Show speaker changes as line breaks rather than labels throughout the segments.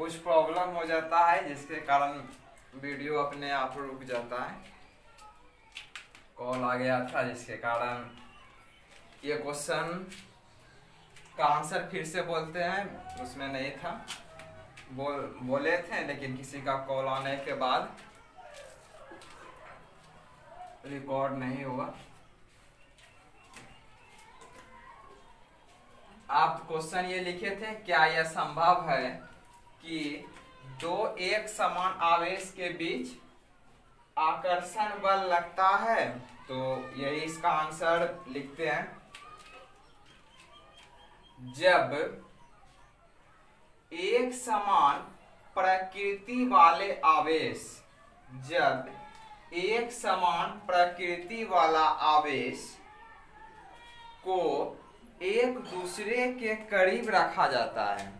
कुछ प्रॉब्लम हो जाता है जिसके कारण वीडियो अपने आप रुक जाता है। कॉल आ गया था जिसके कारण ये क्वेश्चन का आंसर फिर से बोलते हैं, उसमें नहीं था, बोले थे लेकिन किसी का कॉल आने के बाद रिकॉर्ड नहीं हुआ। आप क्वेश्चन ये लिखे थे, क्या यह संभव है कि दो एक समान आवेश के बीच आकर्षण बल लगता है? तो यही इसका आंसर लिखते हैं। जब एक समान प्रकृति वाले आवेश, जब एक समान प्रकृति वाला आवेश को एक दूसरे के करीब रखा जाता है,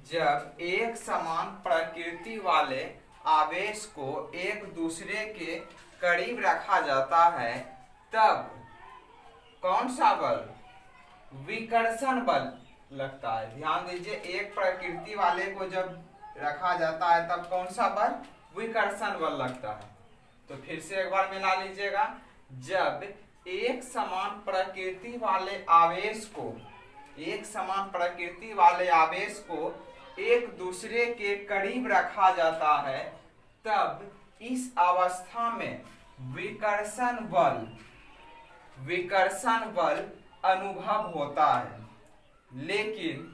जब एक समान प्रकृति वाले आवेश को एक दूसरे के करीब रखा जाता है, तब कौन सा बल? विकर्षण बल लगता है। ध्यान दीजिए, एक प्रकृति वाले को जब रखा जाता है तब कौन सा बल? विकर्षण बल लगता है। तो फिर से एक बार मिला लीजिएगा, जब एक समान प्रकृति वाले आवेश को, एक समान प्रकृति वाले आवेश को एक दूसरे के करीब रखा जाता है, तब इस अवस्था में विकर्षण बल अनुभव होता है। लेकिन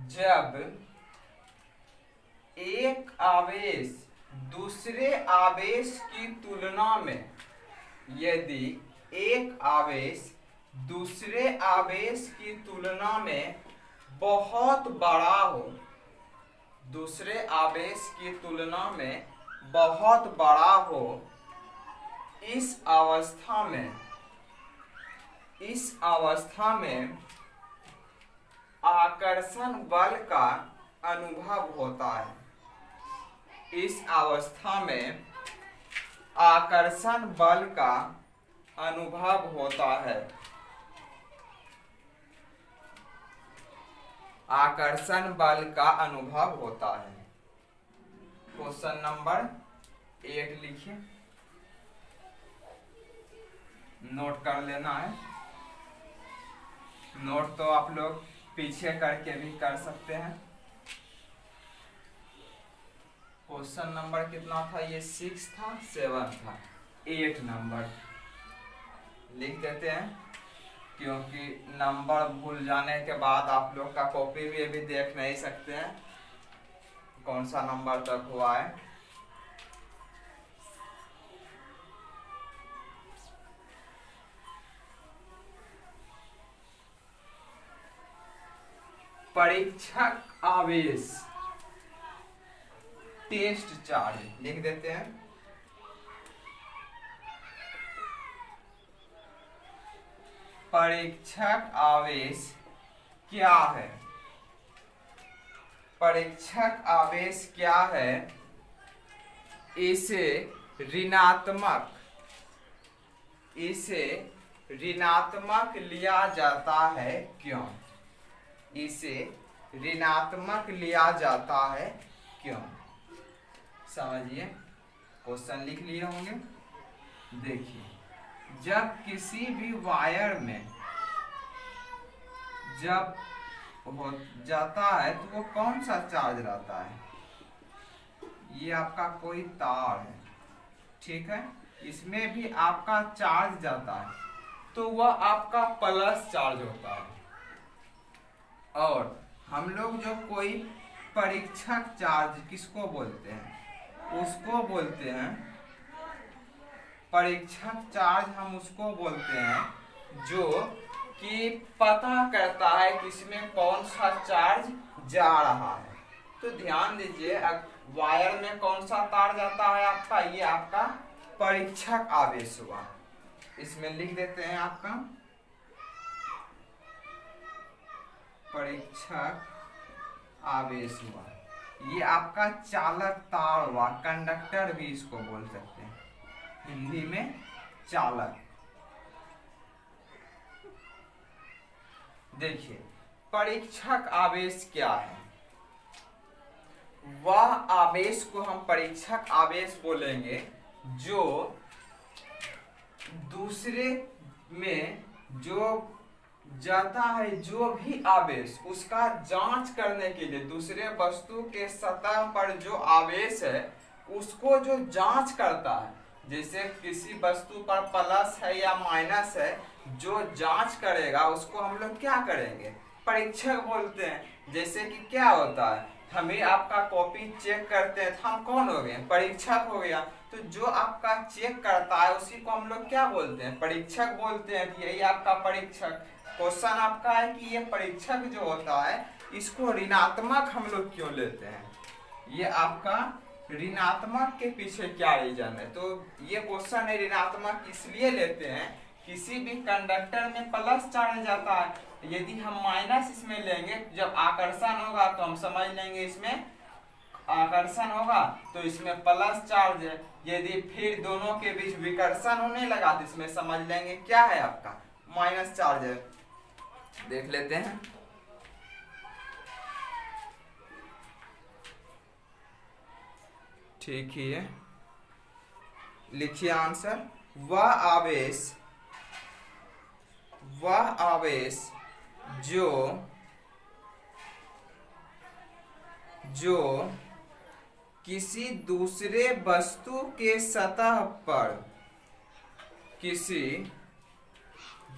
जब एक आवेश दूसरे आवेश की तुलना में, यदि एक आवेश दूसरे आवेश की तुलना में बहुत बड़ा हो, दूसरे आवेश की तुलना में बहुत बड़ा हो, इस अवस्था में आकर्षण बल का अनुभव होता है। इस अवस्था में आकर्षण बल का अनुभव होता है। आकर्षण बल का अनुभव होता है। क्वेश्चन नंबर 8 लिखिए, नोट कर लेना है। नोट तो आप लोग पीछे करके भी कर सकते हैं। क्वेश्चन नंबर कितना था? ये 6 था, 7 था, 8 नंबर लिख देते हैं, क्योंकि नंबर भूल जाने के बाद आप लोग का कॉपी भी अभी देख नहीं सकते हैं कौन सा नंबर तक हुआ है। परीक्षक आवेश, टेस्ट चार्ज लिख देते हैं। परीक्षक आवेश क्या है? परीक्षक आवेश क्या है? इसे ऋणात्मक लिया जाता है। क्यों? इसे ऋणात्मक लिया जाता है क्यों? समझिए, क्वेश्चन लिख लिए होंगे। देखिए, जब किसी भी वायर में जब हो जाता है तो वो कौन सा चार्ज रहता है? ये आपका कोई तार है, ठीक है, इसमें भी आपका चार्ज जाता है तो वह आपका प्लस चार्ज होता है। और हम लोग जो कोई परीक्षक चार्ज किसको बोलते हैं? उसको बोलते हैं परीक्षक चार्ज। हम उसको बोलते हैं जो कि पता करता है कि इसमें कौन सा चार्ज जा रहा है। तो ध्यान दीजिए, वायर में कौन सा तार जाता है आपका? ये आपका परीक्षक आवेश हुआ। इसमें लिख देते हैं आपका परीक्षक आवेश हुआ। ये आपका चालक तार हुआ, कंडक्टर भी इसको बोल सकते हैं। हिंदी में चालक। देखिए परीक्षक आवेश क्या है? वह आवेश को हम परीक्षक आवेश बोलेंगे जो दूसरे में जो जाता है, जो भी आवेश उसका जांच करने के लिए, दूसरे वस्तु के सतह पर जो आवेश है उसको जो जांच करता है, जैसे किसी वस्तु पर प्लस है या माइनस है, जो जांच करेगा उसको हम लोग क्या करेंगे? परीक्षक बोलते हैं। जैसे कि क्या होता है, हमें आपका कॉपी चेक करते हैं तो हम कौन हो गए? परीक्षक हो गया। तो जो आपका चेक करता है उसी को हम लोग क्या बोलते हैं? परीक्षक बोलते हैं। यही आपका परीक्षक। क्वेश्चन आपका है कि ये परीक्षक जो होता है इसको ऋणात्मक हम लोग क्यों लेते हैं? ये आपका ऋणात्मक के पीछे क्या रीजन है? तो ये क्वेश्चन है ऋणात्मक इसलिए लेते हैं, किसी भी कंडक्टर में प्लस चार्ज जाता है, यदि हम माइनस इसमें लेंगे, जब आकर्षण होगा तो हम समझ लेंगे इसमें आकर्षण होगा तो इसमें प्लस चार्ज है, यदि फिर दोनों के बीच विकर्षण होने लगा तो इसमें समझ लेंगे क्या है? आपका माइनस चार्ज है। देख लेते हैं। ठीक ही है, लिखिए आंसर। वह आवेश जो किसी दूसरे वस्तु के सतह पर, किसी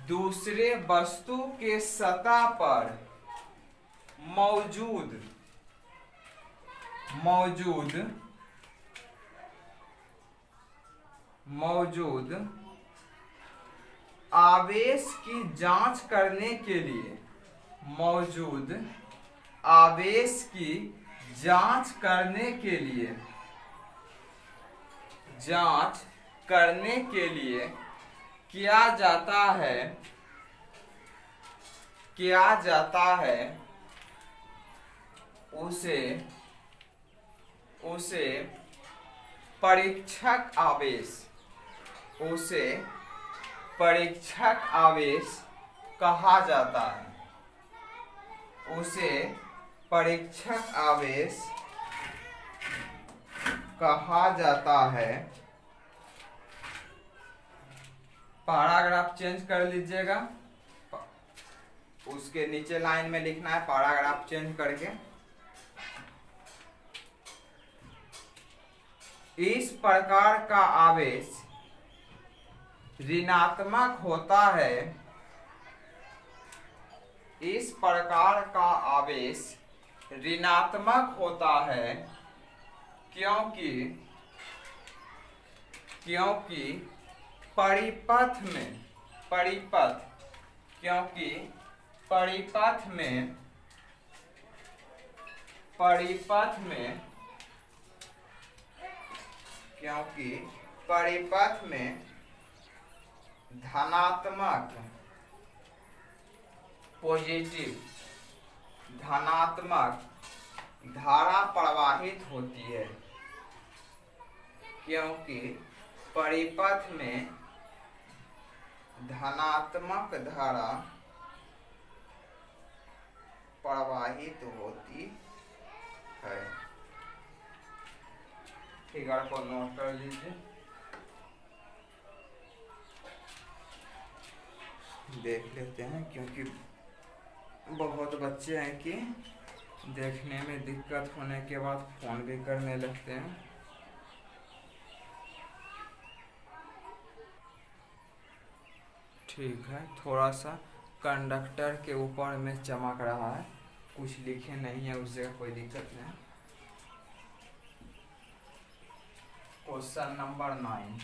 दूसरे वस्तु के सतह पर मौजूद आवेश की जांच करने के लिए, मौजूद आवेश की जांच करने के लिए किया जाता है उसे परीक्षक आवेश कहा जाता है। उसे परीक्षक आवेश कहा जाता है। पैराग्राफ चेंज कर लीजिएगा, उसके नीचे लाइन में लिखना है पैराग्राफ चेंज करके। इस प्रकार का आवेश ऋणात्मक होता है। इस प्रकार का आवेश ऋणात्मक होता है क्योंकि परिपथ में धनात्मक धनात्मक धारा प्रवाहित होती है। क्योंकि परिपथ में धनात्मक धारा प्रवाहित होती है। फिगर को नोट कर लीजिए। देख लेते हैं, क्योंकि बहुत बच्चे हैं कि देखने में दिक्कत होने के बाद फोन भी करने लगते हैं। ठीक है, थोड़ा सा कंडक्टर के ऊपर में चमक रहा है, कुछ लिखे नहीं है, उस जगह कोई दिक्कत नहीं। Question number 9।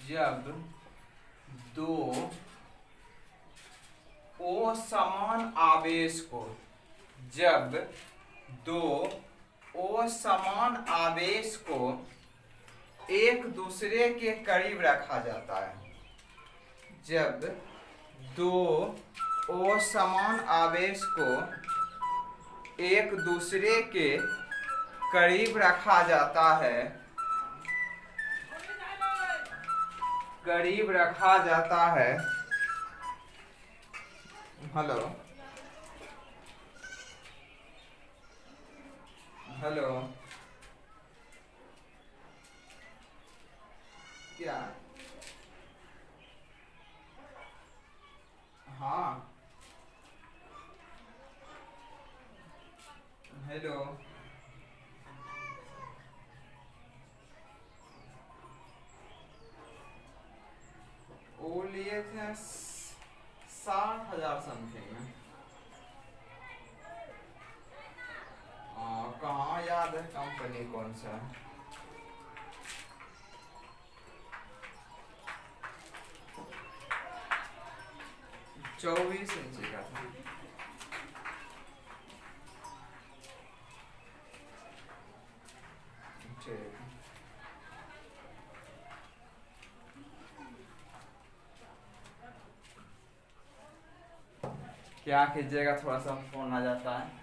जब दो असमान आवेश को एक दूसरे के करीब रखा जाता है। जब दो असमान आवेश को एक दूसरे के करीब रखा जाता है करीब रखा जाता है। हेलो हेलो, क्या? हाँ, हेलो। वो लिए थे 60,000 समथिंग में। कहाँ याद है कंपनी कौन सा है? 24 इंची का था। ठीक। क्या कीजिएगा, थोड़ा सा फोन आ जाता है।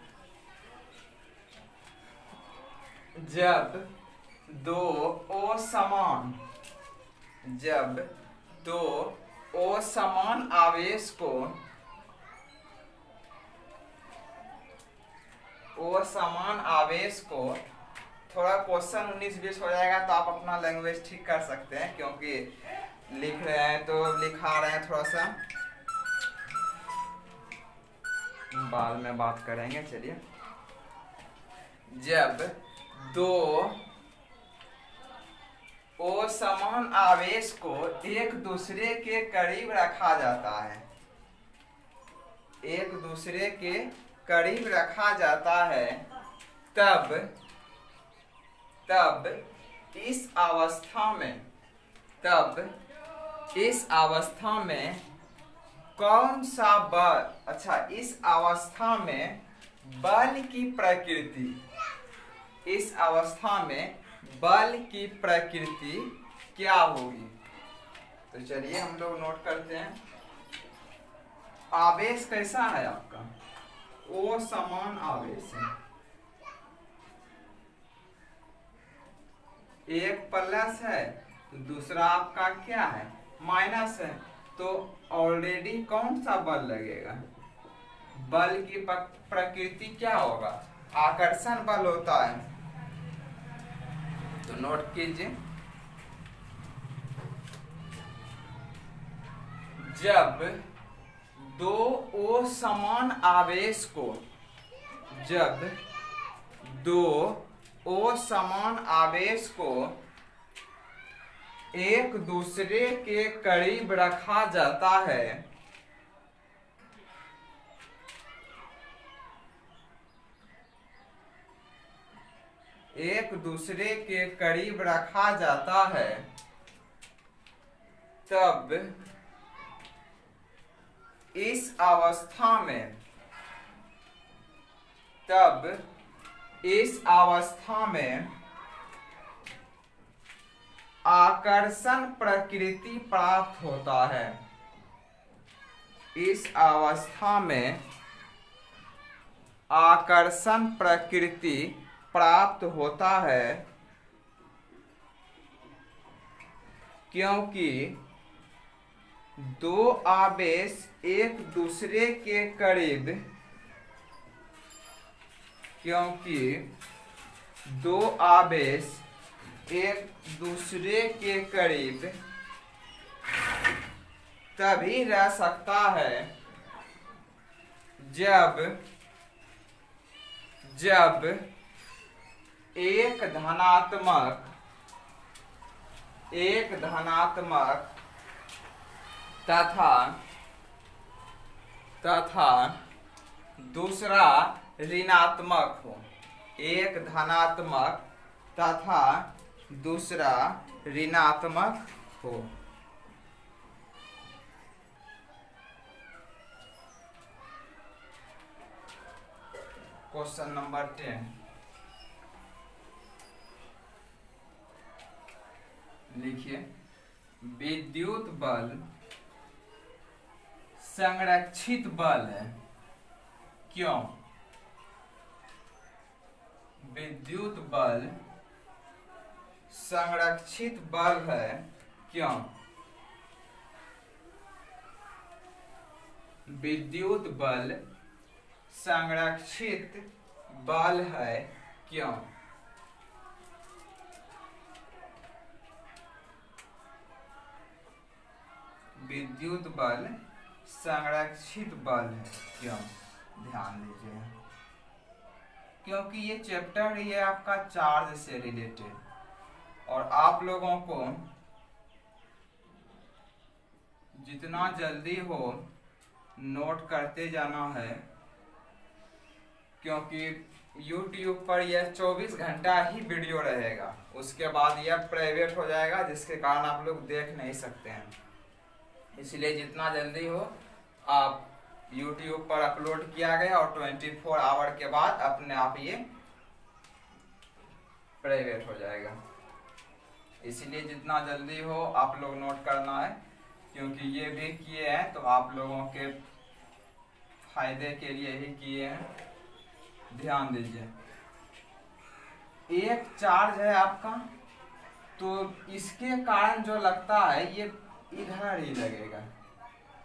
जब दो असमान जब दो असमान आवेश को थोड़ा क्वेश्चन 19-20 हो जाएगा तो आप अपना लैंग्वेज ठीक कर सकते हैं, क्योंकि लिख रहे हैं तो लिखा रहे हैं, थोड़ा सा बाद में बात करेंगे। चलिए, जब दो असमान आवेश को एक दूसरे के करीब रखा जाता है, तब इस अवस्था में कौन सा बल, इस अवस्था में बल की प्रकृति क्या होगी? तो चलिए हम लोग नोट करते हैं। आवेश कैसा है आपका? असमान आवेश है। एक प्लस है तो दूसरा आपका क्या है? माइनस है। तो ऑलरेडी कौन सा बल लगेगा? बल की प्रकृति क्या होगा? आकर्षण बल होता है। तो नोट कीजिए, जब दो असमान आवेश को एक दूसरे के करीब रखा जाता है, तब इस अवस्था में आकर्षण प्रकृति प्राप्त होता है। इस अवस्था में आकर्षण प्रकृति प्राप्त होता है, क्योंकि दो आवेश एक दूसरे के करीब तभी रह सकता है जब एक धनात्मक तथा दूसरा ऋणात्मक हो। एक धनात्मक तथा दूसरा ऋणात्मक हो। क्वेश्चन नंबर 10 लिखिए, विद्युत बल संरक्षित बल है, क्यों? विद्युत बल संरक्षित बल है, क्यों? विद्युत बल संरक्षित बल है क्यों? विद्युत बल संरक्षित बल है क्यों? ध्यान दीजिए, क्योंकि ये चैप्टर ये आपका चार्ज से रिलेटेड और आप लोगों को जितना जल्दी हो नोट करते जाना है, क्योंकि YouTube पर यह 24 घंटा ही वीडियो रहेगा, उसके बाद यह प्राइवेट हो जाएगा, जिसके कारण आप लोग देख नहीं सकते हैं। इसलिए जितना जल्दी हो आप YouTube पर अपलोड किया गया और 24 आवर के बाद अपने आप ये प्राइवेट हो जाएगा। इसलिए जितना जल्दी हो आप लोग नोट करना है, क्योंकि ये भी किए हैं तो आप लोगों के फायदे के लिए ही किए हैं। ध्यान दीजिए, एक चार्ज है आपका, तो इसके कारण जो लगता है ये इधर ही लगेगा।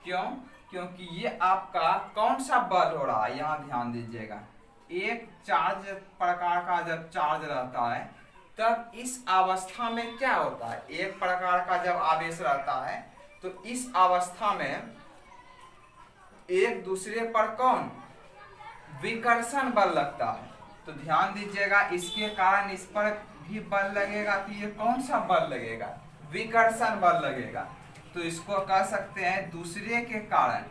क्यों? क्योंकि ये आपका कौन सा बल हो रहा है, यहाँ ध्यान दीजिएगा। एक चार्ज प्रकार का जब चार्ज रहता है तब इस अवस्था में क्या होता है, एक प्रकार का जब आवेश रहता है तो इस अवस्था में एक दूसरे पर कौन विकर्षण बल लगता है। तो ध्यान दीजिएगा, इसके कारण इस पर भी बल लगेगा, तो ये कौन सा बल लगेगा, विकर्षण बल लगेगा। तो इसको कह सकते हैं दूसरे के कारण,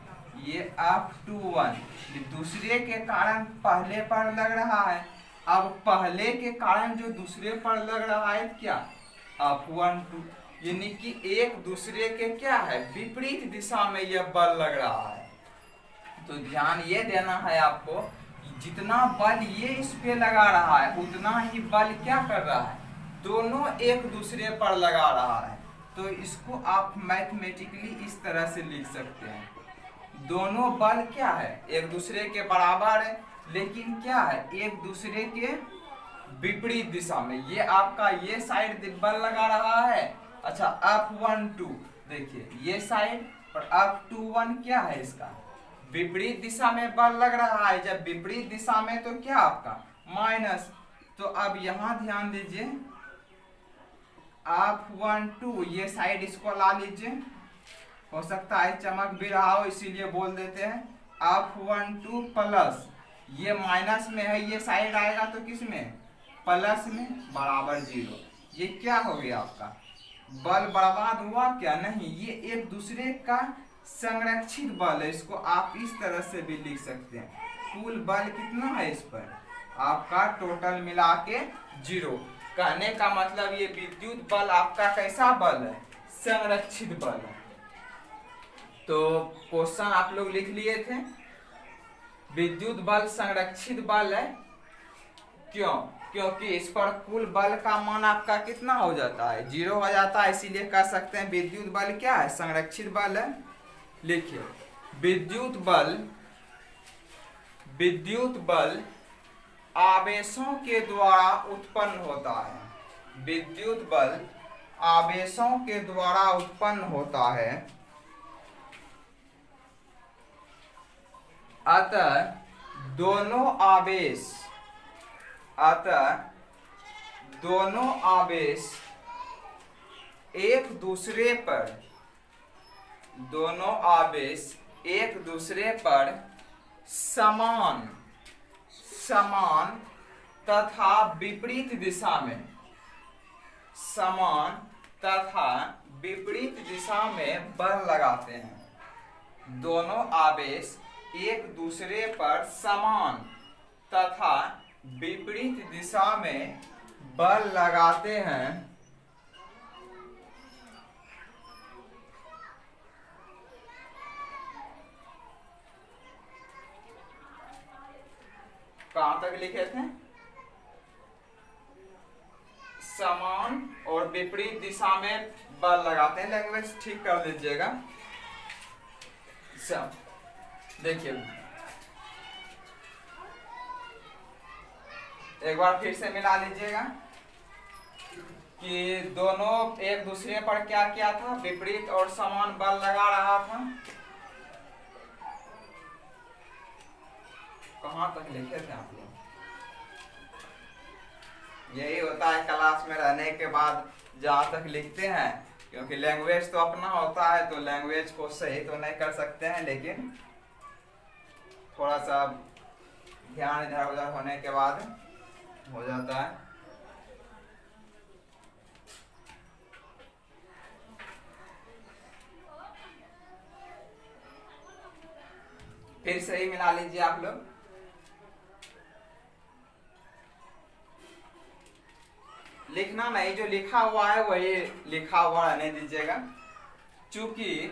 ये F21 दूसरे के कारण पहले पर लग रहा है। अब पहले के कारण जो दूसरे पर लग रहा है क्या, F12, यानी कि एक दूसरे के क्या है, विपरीत दिशा में यह बल लग रहा है। तो ध्यान ये देना है आपको, जितना बल ये इस पे लगा रहा है उतना ही बल क्या कर रहा है, दोनों एक दूसरे पर लगा रहा है। तो इसको आप मैथमेटिकली इस तरह से लिख सकते हैं, दोनों बल क्या है, एक दूसरे के बराबर है, लेकिन क्या है, एक दूसरे के विपरीत दिशा में। ये आपका ये साइड बल लगा रहा है, अच्छा F12 देखिए ये साइड, और F21 क्या है, इसका विपरीत दिशा में बल लग रहा है। जब विपरीत दिशा में तो क्या आपका माइनस। तो अब यहां ध्यान दीजिए, F12 ये साइड इसको ला लीजिए, हो सकता है चमक भी रहा हो इसीलिए बोल देते हैं। F12 प्लस ये माइनस में है, ये साइड आएगा तो किस में, प्लस में, बराबर 0। ये क्या हो गया आपका, बल बर्बाद हुआ क्या, नहीं, ये एक दूसरे का संरक्षित बल है। इसको आप इस तरह से भी लिख सकते हैं, कुल बल कितना है इस पर आपका, टोटल मिला के 0। कहने का मतलब ये विद्युत बल आपका कैसा बल है, संरक्षित बल है। तो क्वेश्चन आप लोग लिख लिए थे, विद्युत बल संरक्षित बल है क्यों, क्योंकि इस पर कुल बल का मान आपका कितना हो जाता है, 0 हो जाता है। इसीलिए कह सकते हैं विद्युत बल क्या है, संरक्षित बल है। लिखिए, विद्युत बल आवेशों के द्वारा उत्पन्न होता है, विद्युत बल आवेशों के द्वारा उत्पन्न होता है। अतः दोनों आवेश एक दूसरे पर समान तथा विपरीत दिशा में बल लगाते हैं। दोनों आवेश एक दूसरे पर समान तथा विपरीत दिशा में बल लगाते हैं। कहां तक लिखे थे, समान और विपरीत दिशा में बल लगाते हैं। लैंग्वेज ठीक कर लीजिएगा। देखिए एक बार फिर से मिला लीजिएगा कि दोनों एक दूसरे पर क्या किया था, विपरीत और समान बल लगा रहा था। कहाँ तक लिखे थे आप लोग? यही होता है क्लास में रहने के बाद जहाँ तक लिखते हैं, क्योंकि लैंग्वेज तो अपना होता है तो लैंग्वेज को सही तो नहीं कर सकते हैं, लेकिन थोड़ा सा ध्यान इधर उधर होने के बाद हो जाता है। फिर सही मिला लीजिए आप लोग। लिखना नहीं, जो लिखा हुआ है वही लिखा हुआ रहने दीजिएगा। चूंकि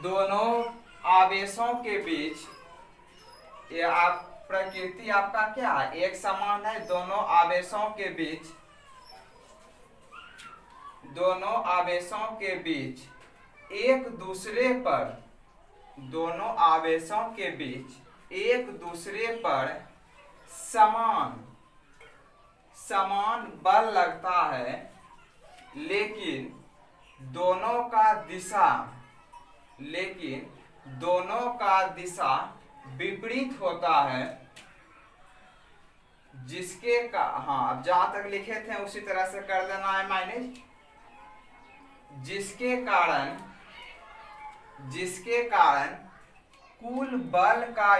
दोनों आवेशों के बीच ये आप प्रकृति आपका क्या है, एक समान है। दोनों आवेशों के बीच एक दूसरे पर एक दूसरे पर समान बल लगता है, लेकिन दोनों का दिशा विपरीत होता है, जिसके का हाँ अब जहां तक लिखे थे उसी तरह से कर देना है माइनस। जिसके कारण कुल बल का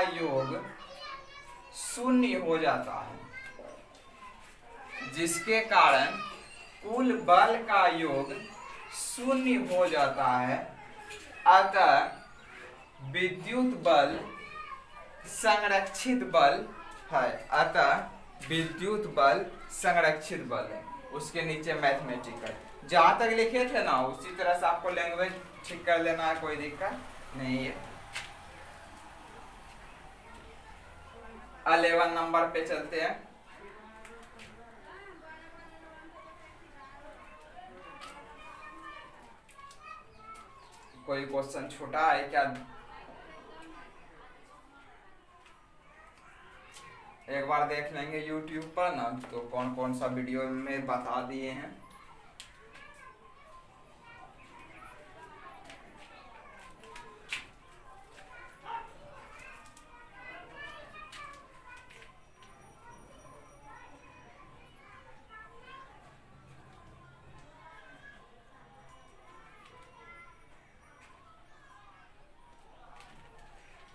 योग शून्य हो जाता है। जिसके कारण कुल बल का योग शून्य हो जाता है। अतः विद्युत बल संरक्षित बल है। उसके नीचे मैथमेटिकल जहां तक लिखे थे ना उसी तरह से आपको लैंग्वेज ठीक कर लेना है, कोई दिक्कत नहीं है। 11 नंबर पे चलते हैं। कोई क्वेश्चन छोटा है क्या? एक बार देख लेंगे YouTube पर ना, तो कौन कौन सा वीडियो में बता दिए हैं।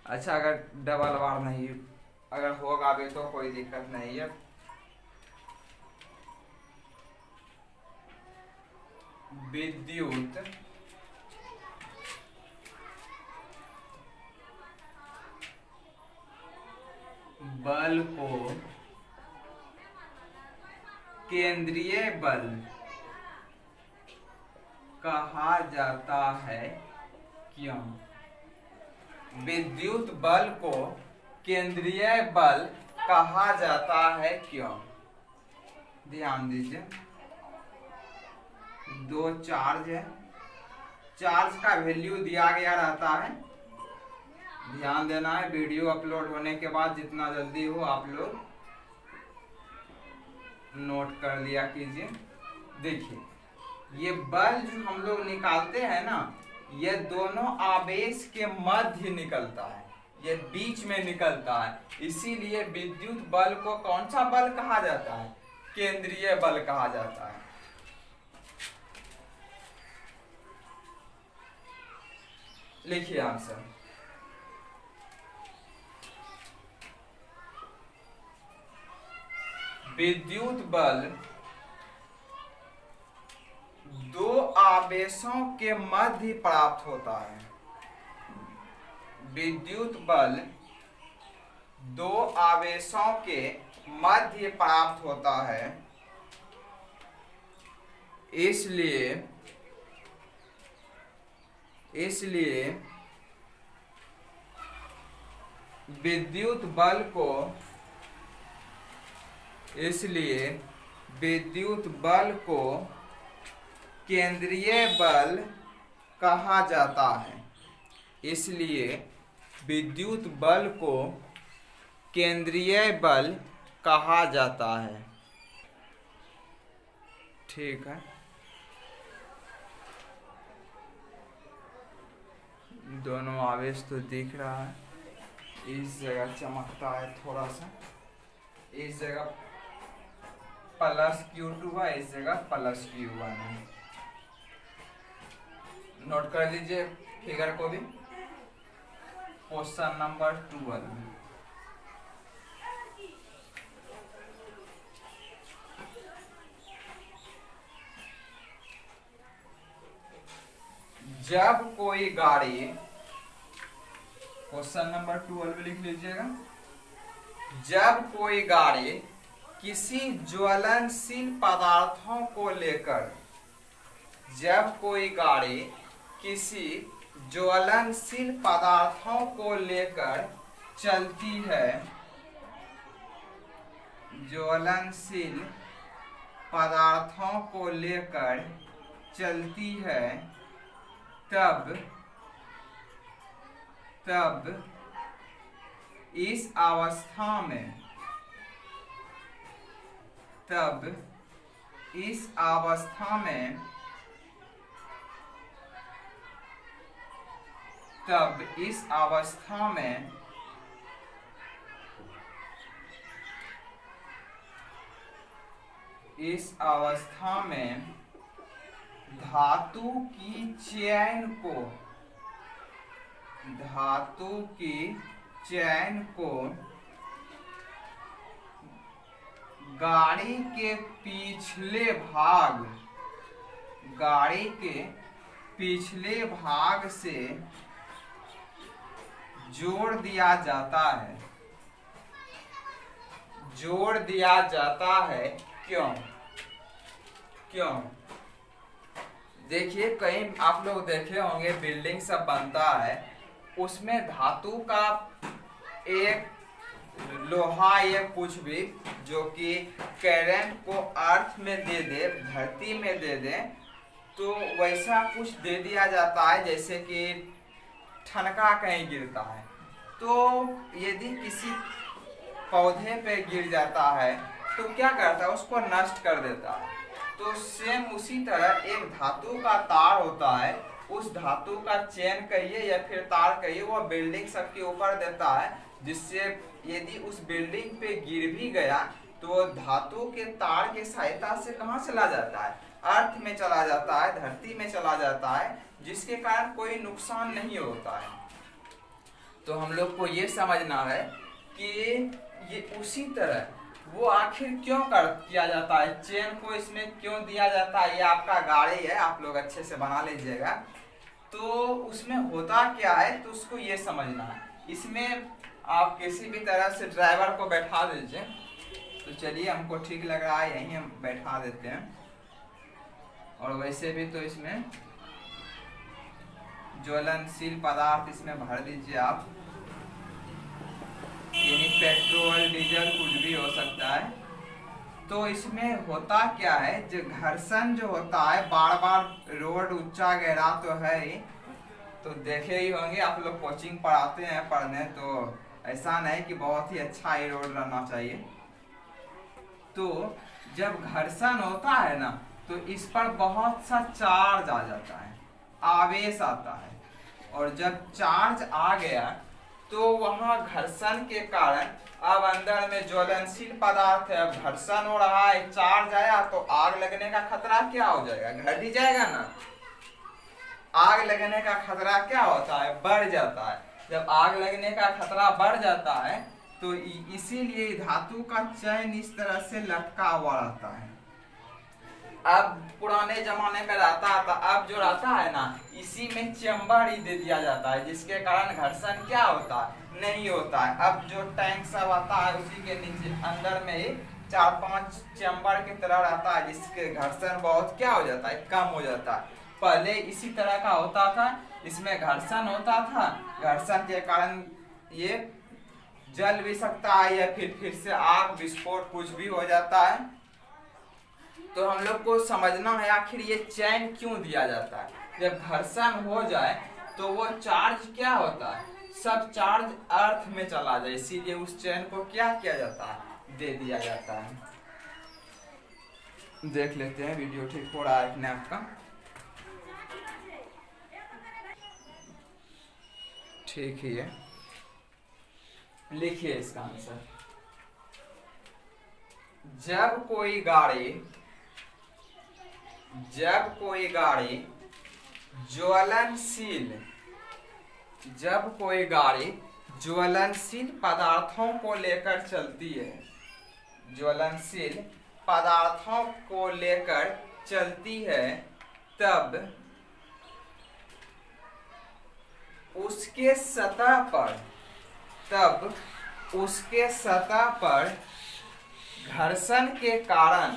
अच्छा, अगर डबल बार नहीं, अगर होगा भी तो कोई दिक्कत नहीं है। विद्युत बल को केंद्रीय बल कहा जाता है, क्यों? विद्युत बल को केंद्रीय बल कहा जाता है, क्यों? ध्यान दीजिए, दो चार्ज है, चार्ज का वैल्यू दिया गया रहता है। ध्यान देना है, वीडियो अपलोड होने के बाद जितना जल्दी हो आप लोग नोट कर लिया कीजिए। देखिए, ये बल जो हम लोग निकालते हैं ना, ये दोनों आवेश के मध्य निकलता है, ये बीच में निकलता है। इसीलिए विद्युत बल को कौन सा बल कहा जाता है? केंद्रीय बल कहा जाता है। लिखिए आंसर। विद्युत बल दो आवेशों के मध्य प्राप्त होता है। विद्युत बल दो आवेशों के मध्य प्राप्त होता है, इसलिए विद्युत बल को केंद्रीय बल कहा जाता है। इसलिए विद्युत बल को केंद्रीय बल कहा जाता है। ठीक है, दोनों आवेश तो दिख रहा है, इस जगह चमकता है थोड़ा सा, इस जगह +Q2 है, इस जगह +Q1 है। नोट कर लीजिए फिगर को भी। क्वेश्चन नंबर 12, जब कोई गाड़ी, क्वेश्चन नंबर 12 लिख लीजिएगा। जब कोई गाड़ी किसी ज्वलनशील पदार्थों को लेकर, जब कोई गाड़ी किसी ज्वलनशील पदार्थों को लेकर चलती है, ज्वलनशील पदार्थों को लेकर चलती है, तब इस अवस्था में, तब इस अवस्था में, तब इस अवस्था में इस अवस्था में धातु की चैन को, धातु की चैन को गाड़ी के पिछले भाग, गाड़ी के पिछले भाग से जोड़ दिया जाता है, जोड़ दिया जाता है। क्यों? क्यों? देखिए, कहीं आप लोग देखे होंगे बिल्डिंग सब बनता है, उसमें धातु का एक लोहा या कुछ भी जो कि करंट को अर्थ में दे दे, धरती में दे दे, तो वैसा कुछ दे दिया जाता है। जैसे कि ठनका कहीं गिरता है, तो यदि किसी पौधे पे गिर जाता है तो क्या करता है, उसको नष्ट कर देता है। तो सेम उसी तरह एक धातु का तार होता है, उस धातु का चेन कहिए या फिर तार कहिए, वो बिल्डिंग सबके ऊपर देता है, जिससे यदि उस बिल्डिंग पे गिर भी गया तो वो धातु के तार के सहायता से कहाँ चला जाता है, अर्थ में चला जाता है, धरती में चला जाता है, जिसके कारण कोई नुकसान नहीं होता है। तो हम लोग को ये समझना है कि ये उसी तरह वो आखिर क्यों किया जाता है, चेन को इसमें क्यों दिया जाता है। ये आपका गाड़ी है, आप लोग अच्छे से बना लीजिएगा। तो उसमें होता क्या है, तो उसको ये समझना है। इसमें आप किसी भी तरह से ड्राइवर को बैठा दीजिए, तो चलिए हमको ठीक लग रहा है यहीं हम बैठा देते हैं। और वैसे भी तो इसमें ज्वलनशील पदार्थ इसमें भर दीजिए आप, यानी पेट्रोल डीजल कुछ भी हो सकता है। तो इसमें होता क्या है, जो घर्षण जो होता है, बार बार रोड ऊंचा गहरा तो है ही, तो देखे ही होंगे आप लोग, कोचिंग पढ़ाते हैं पढ़ने, तो ऐसा नहीं कि बहुत ही अच्छा ही रोड रहना चाहिए। तो जब घर्षण होता है ना, तो इस पर बहुत सा चार्ज आ जाता है, आवेश आता है। और जब चार्ज आ गया तो वहां घर्षण के कारण अब अंदर में ज्वलनशील पदार्थ है, अब घर्षण हो रहा है, चार्ज आया तो आग लगने का खतरा क्या हो जाएगा, घट ही जाएगा ना। आग लगने का खतरा क्या होता है, बढ़ जाता है। जब आग लगने का खतरा बढ़ जाता है तो इसीलिए धातु का चैन इस तरह से लटका हुआ रहता है। अब पुराने जमाने में रहता था, अब जो रहता है ना, इसी में चेम्बर ही दे दिया जाता है, जिसके कारण घर्षण क्या होता है, नहीं होता है। अब जो टैंक सब आता है उसी के नीचे अंदर में ही 4-5 चेम्बर की तरह रहता है, जिसके घर्षण बहुत क्या हो जाता है, कम हो जाता है। पहले इसी तरह का होता था, इसमें घर्षण होता था, घर्षण के कारण ये जल भी सकता है या फिर से आग विस्फोट कुछ भी हो जाता है। तो हम लोग को समझना है आखिर ये चैन क्यों दिया जाता है। जब घर्षण हो जाए तो वो चार्ज क्या होता है, सब चार्ज अर्थ में चला जाए, इसीलिए उस चैन को क्या किया जाता है, दे दिया जाता है। देख लेते हैं वीडियो ठीक हो रहा है अपने आपका। ठीक ही है, लिखिए इसका आंसर। जब कोई गाड़ी ज्वलनशील पदार्थों को लेकर चलती है, ज्वलनशील पदार्थों को लेकर चलती है, तब उसके सतह पर घर्षण के कारण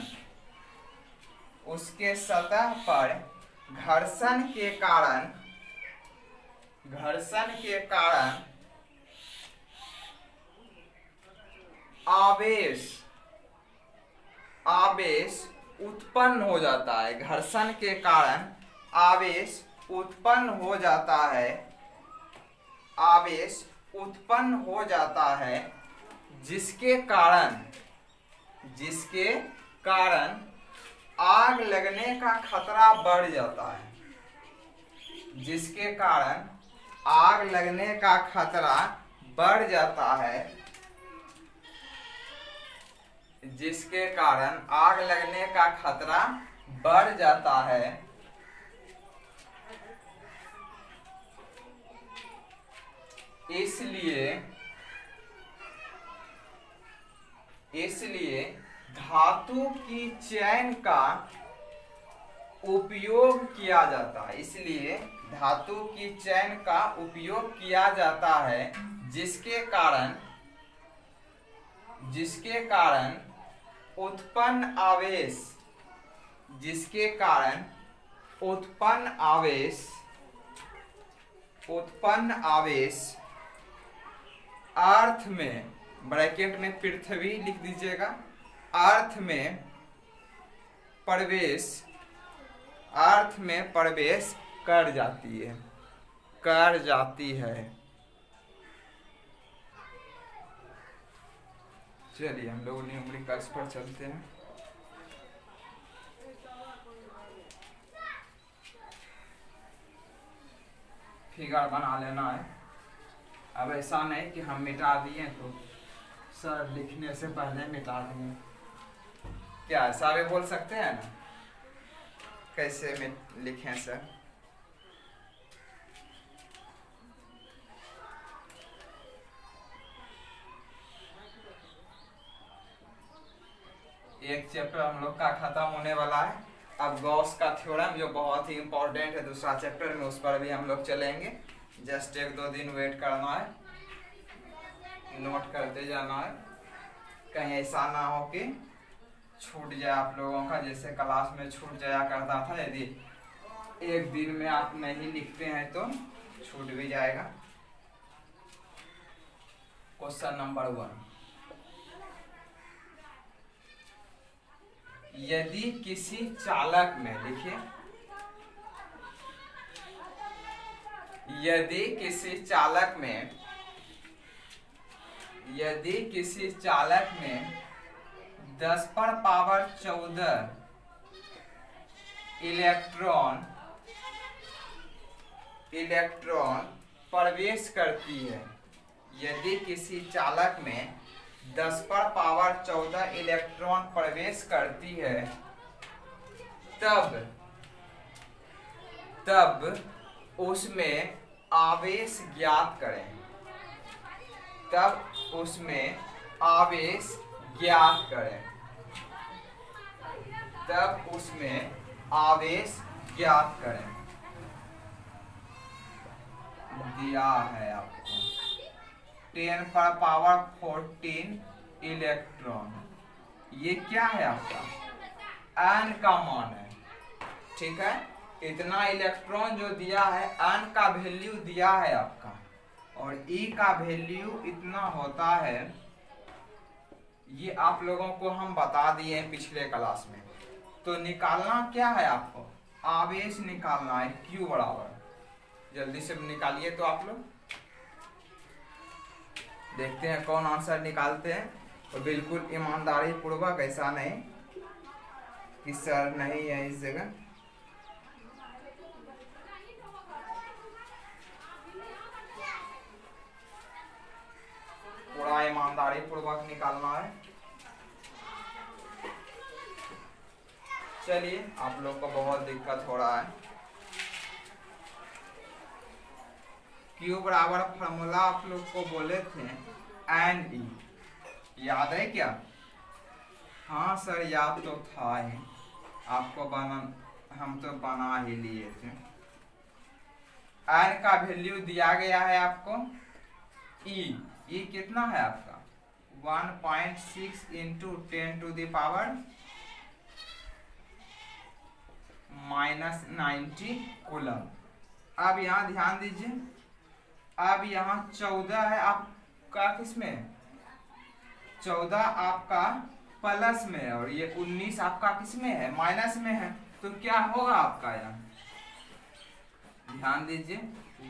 आवेश उत्पन्न हो जाता है। घर्षण के कारण आवेश उत्पन्न हो जाता है, जिसके कारण आग लगने का खतरा बढ़ जाता है। इसलिए धातु की चैन का उपयोग किया जाता है, जिसके कारण उत्पन्न आवेश अर्थ में, ब्रैकेट में पृथ्वी लिख दीजिएगा, अर्थ में प्रवेश कर जाती है। चलिए हम लोग न्यूमेरिकल्स पर चलते हैं। फिगर बना लेना है। अब ऐसा नहीं कि हम मिटा दिए तो सर लिखने से पहले मिटा देंगे, क्या सारे बोल सकते हैं ना? कैसे लिखें सर? एक चैप्टर हम लोग का खत्म होने वाला है। अब गॉस का थ्योरम जो बहुत ही इंपॉर्टेंट है दूसरा चैप्टर में, उस पर भी हम लोग चलेंगे। जस्ट 1-2 दिन वेट करना है, नोट करते जाना है, कहीं ऐसा ना हो कि छूट जाए आप लोगों का, जैसे क्लास में छूट जाया करता था। यदि एक दिन में आप नहीं लिखते हैं तो छूट भी जाएगा। क्वेश्चन नंबर 1, यदि किसी चालक में, लिखिए, यदि किसी चालक में 10⁻14 इलेक्ट्रॉन प्रवेश करती है, यदि किसी चालक में 10⁻14 इलेक्ट्रॉन प्रवेश करती है, तब उसमें आवेश ज्ञात करें। दिया है आपको 10⁻14 इलेक्ट्रॉन। ये क्या है आपका? n का मान है, ठीक है। इतना इलेक्ट्रॉन जो दिया है, n का वैल्यू दिया है आपका, और E का वैल्यू इतना होता है। ये आप लोगों को हम बता दिए पिछले क्लास में। तो निकालना क्या है आपको? आवेश निकालना है, Q बराबर। जल्दी से निकालिए तो आप लोग, देखते हैं कौन आंसर निकालते हैं। और बिल्कुल ईमानदारी पूर्वक, ऐसा नहीं कि सर नहीं है इस जगह। वर्क निकालना है। चलिए, आप लोग को बहुत दिक्कत हो रहा है। Q बराबर फॉर्मूला आप लोग को बोले थे एन ई, याद है क्या? हाँ सर, याद तो था ही, आपको हम तो बना ही लिए थे। एन का वैल्यू दिया गया है आपको ई कितना है आपका 1.6 इंटू 10⁻⁻90 कूलम। अब यहाँ ध्यान दीजिए, अब यहाँ 14 है आपका, किसमें 14 आपका प्लस में है, और ये 19 आपका किसमें है, माइनस में है। तो क्या होगा आपका यहाँ, ध्यान दीजिए,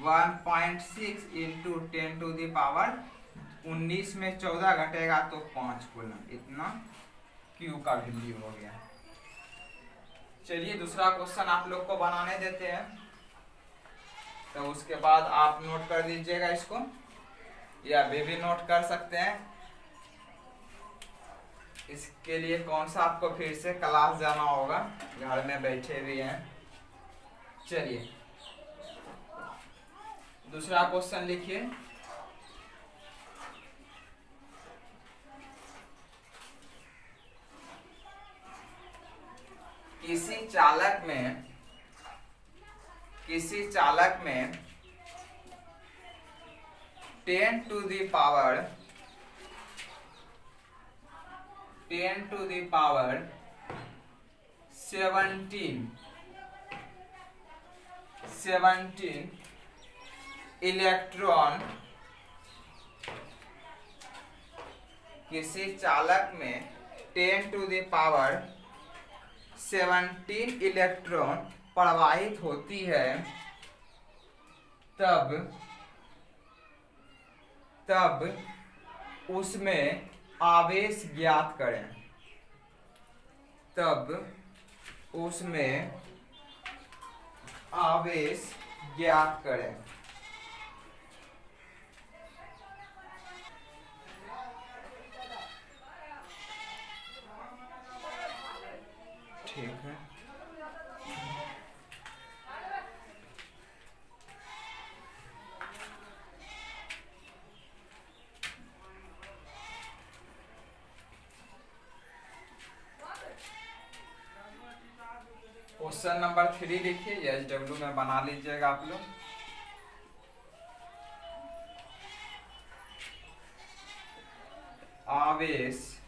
1.6 इंटू 10⁻19 में 14 घटेगा तो 5 कूलम, इतना Q का वैल्यू हो गया। चलिए दूसरा क्वेश्चन आप लोग को बनाने देते हैं, तो उसके बाद आप नोट कर दीजिएगा इसको, या वे भी नोट कर सकते हैं। इसके लिए कौन सा आपको फिर से क्लास जाना होगा, घर में बैठे भी हैं। चलिए दूसरा क्वेश्चन लिखिए। किसी चालक में 10 टू द पावर 17 इलेक्ट्रॉन, किसी चालक में 10 टू द पावर 17 इलेक्ट्रॉन प्रवाहित होती है, तब उसमें आवेश ज्ञात करें। तब उसमें आवेश ज्ञात करें। ठीक है, क्वेश्चन नंबर 3 लिखिए, SW में बना लीजिएगा आप लोग। आवेश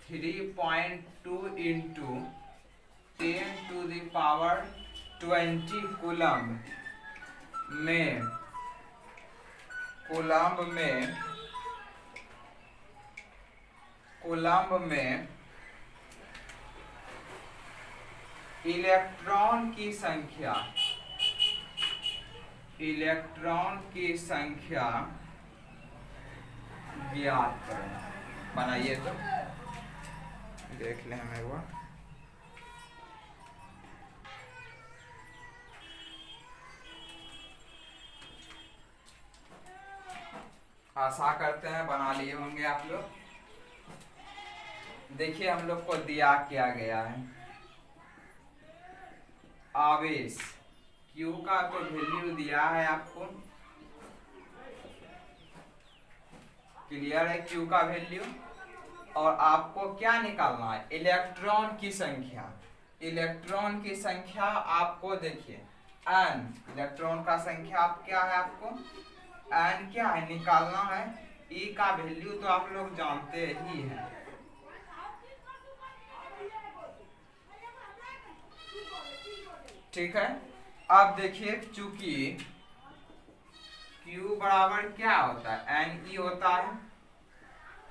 3.2 इंटू 10⁻20 कूलम्ब में इलेक्ट्रॉन की संख्या ज्ञात करें। बनाइए तो देख लें हमें वो। आशा करते हैं बना लिए होंगे आप लोग। देखिए हम लोग को दिया क्या गया है, आवेश Q का तो वैल्यू दिया है आपको, क्लियर है Q का वैल्यू, और आपको क्या निकालना है, इलेक्ट्रॉन की संख्या। इलेक्ट्रॉन की संख्या आपको देखिए N, इलेक्ट्रॉन का संख्या आप क्या है, आपको N क्या है निकालना है। E का वैल्यू तो आप लोग जानते ही हैं। ठीक है, अब देखिए चूंकि Q बराबर क्या होता है, NE होता है।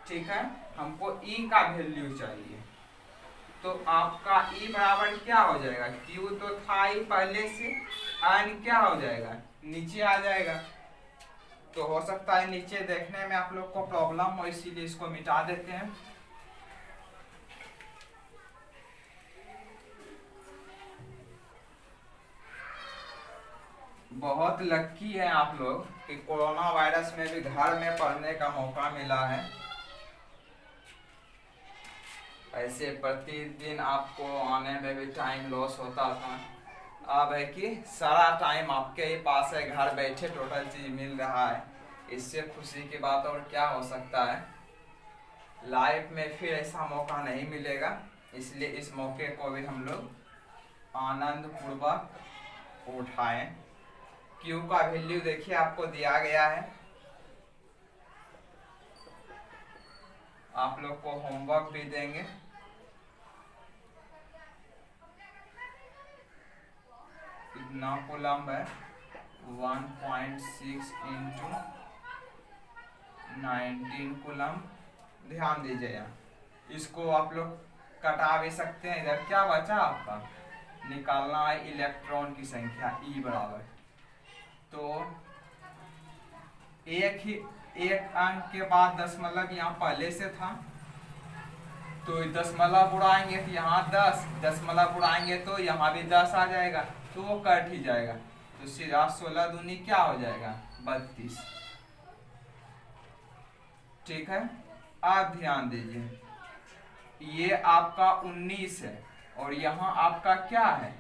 ठीक है, हमको E का वैल्यू चाहिए, तो आपका E बराबर क्या हो जाएगा, Q तो था ही पहले से, N क्या हो जाएगा, नीचे आ जाएगा। तो हो सकता है नीचे देखने में आप लोग को प्रॉब्लम हो, इसीलिए इसको मिटा देते हैं। बहुत लक्की है आप लोग कि कोरोना वायरस में भी घर में पढ़ने का मौका मिला है। ऐसे प्रतिदिन आपको आने में भी टाइम लॉस होता था। अब है कि सारा टाइम आपके ही पास है, घर बैठे टोटल चीज मिल रहा है। इससे खुशी की बात और क्या हो सकता है। लाइफ में फिर ऐसा मौका नहीं मिलेगा, इसलिए इस मौके को भी हम लोग आनंद पूर्वक उठाएं। क्यू का वैल्यू देखिए आपको दिया गया है, आप लोग को होमवर्क भी देंगे। कितना कूलम्ब है, 1.6 इंटू 19 कूलम्ब। ध्यान दीजिए यहाँ, इसको आप लोग कटा भी सकते हैं। इधर क्या बचा आपका, निकालना है इलेक्ट्रॉन की संख्या E बराबर। तो एक अंक के बाद दशमलव यहाँ पहले से था, तो दशमलव उड़ाएंगे तो यहाँ 10, दशमलव उड़ाएंगे तो यहाँ भी 10 आ जाएगा, तो वो कट ही जाएगा। तो सीधा 16 दूनी क्या हो जाएगा, 32। ठीक है, आप ध्यान दीजिए, ये आपका 19 है और यहाँ आपका क्या है,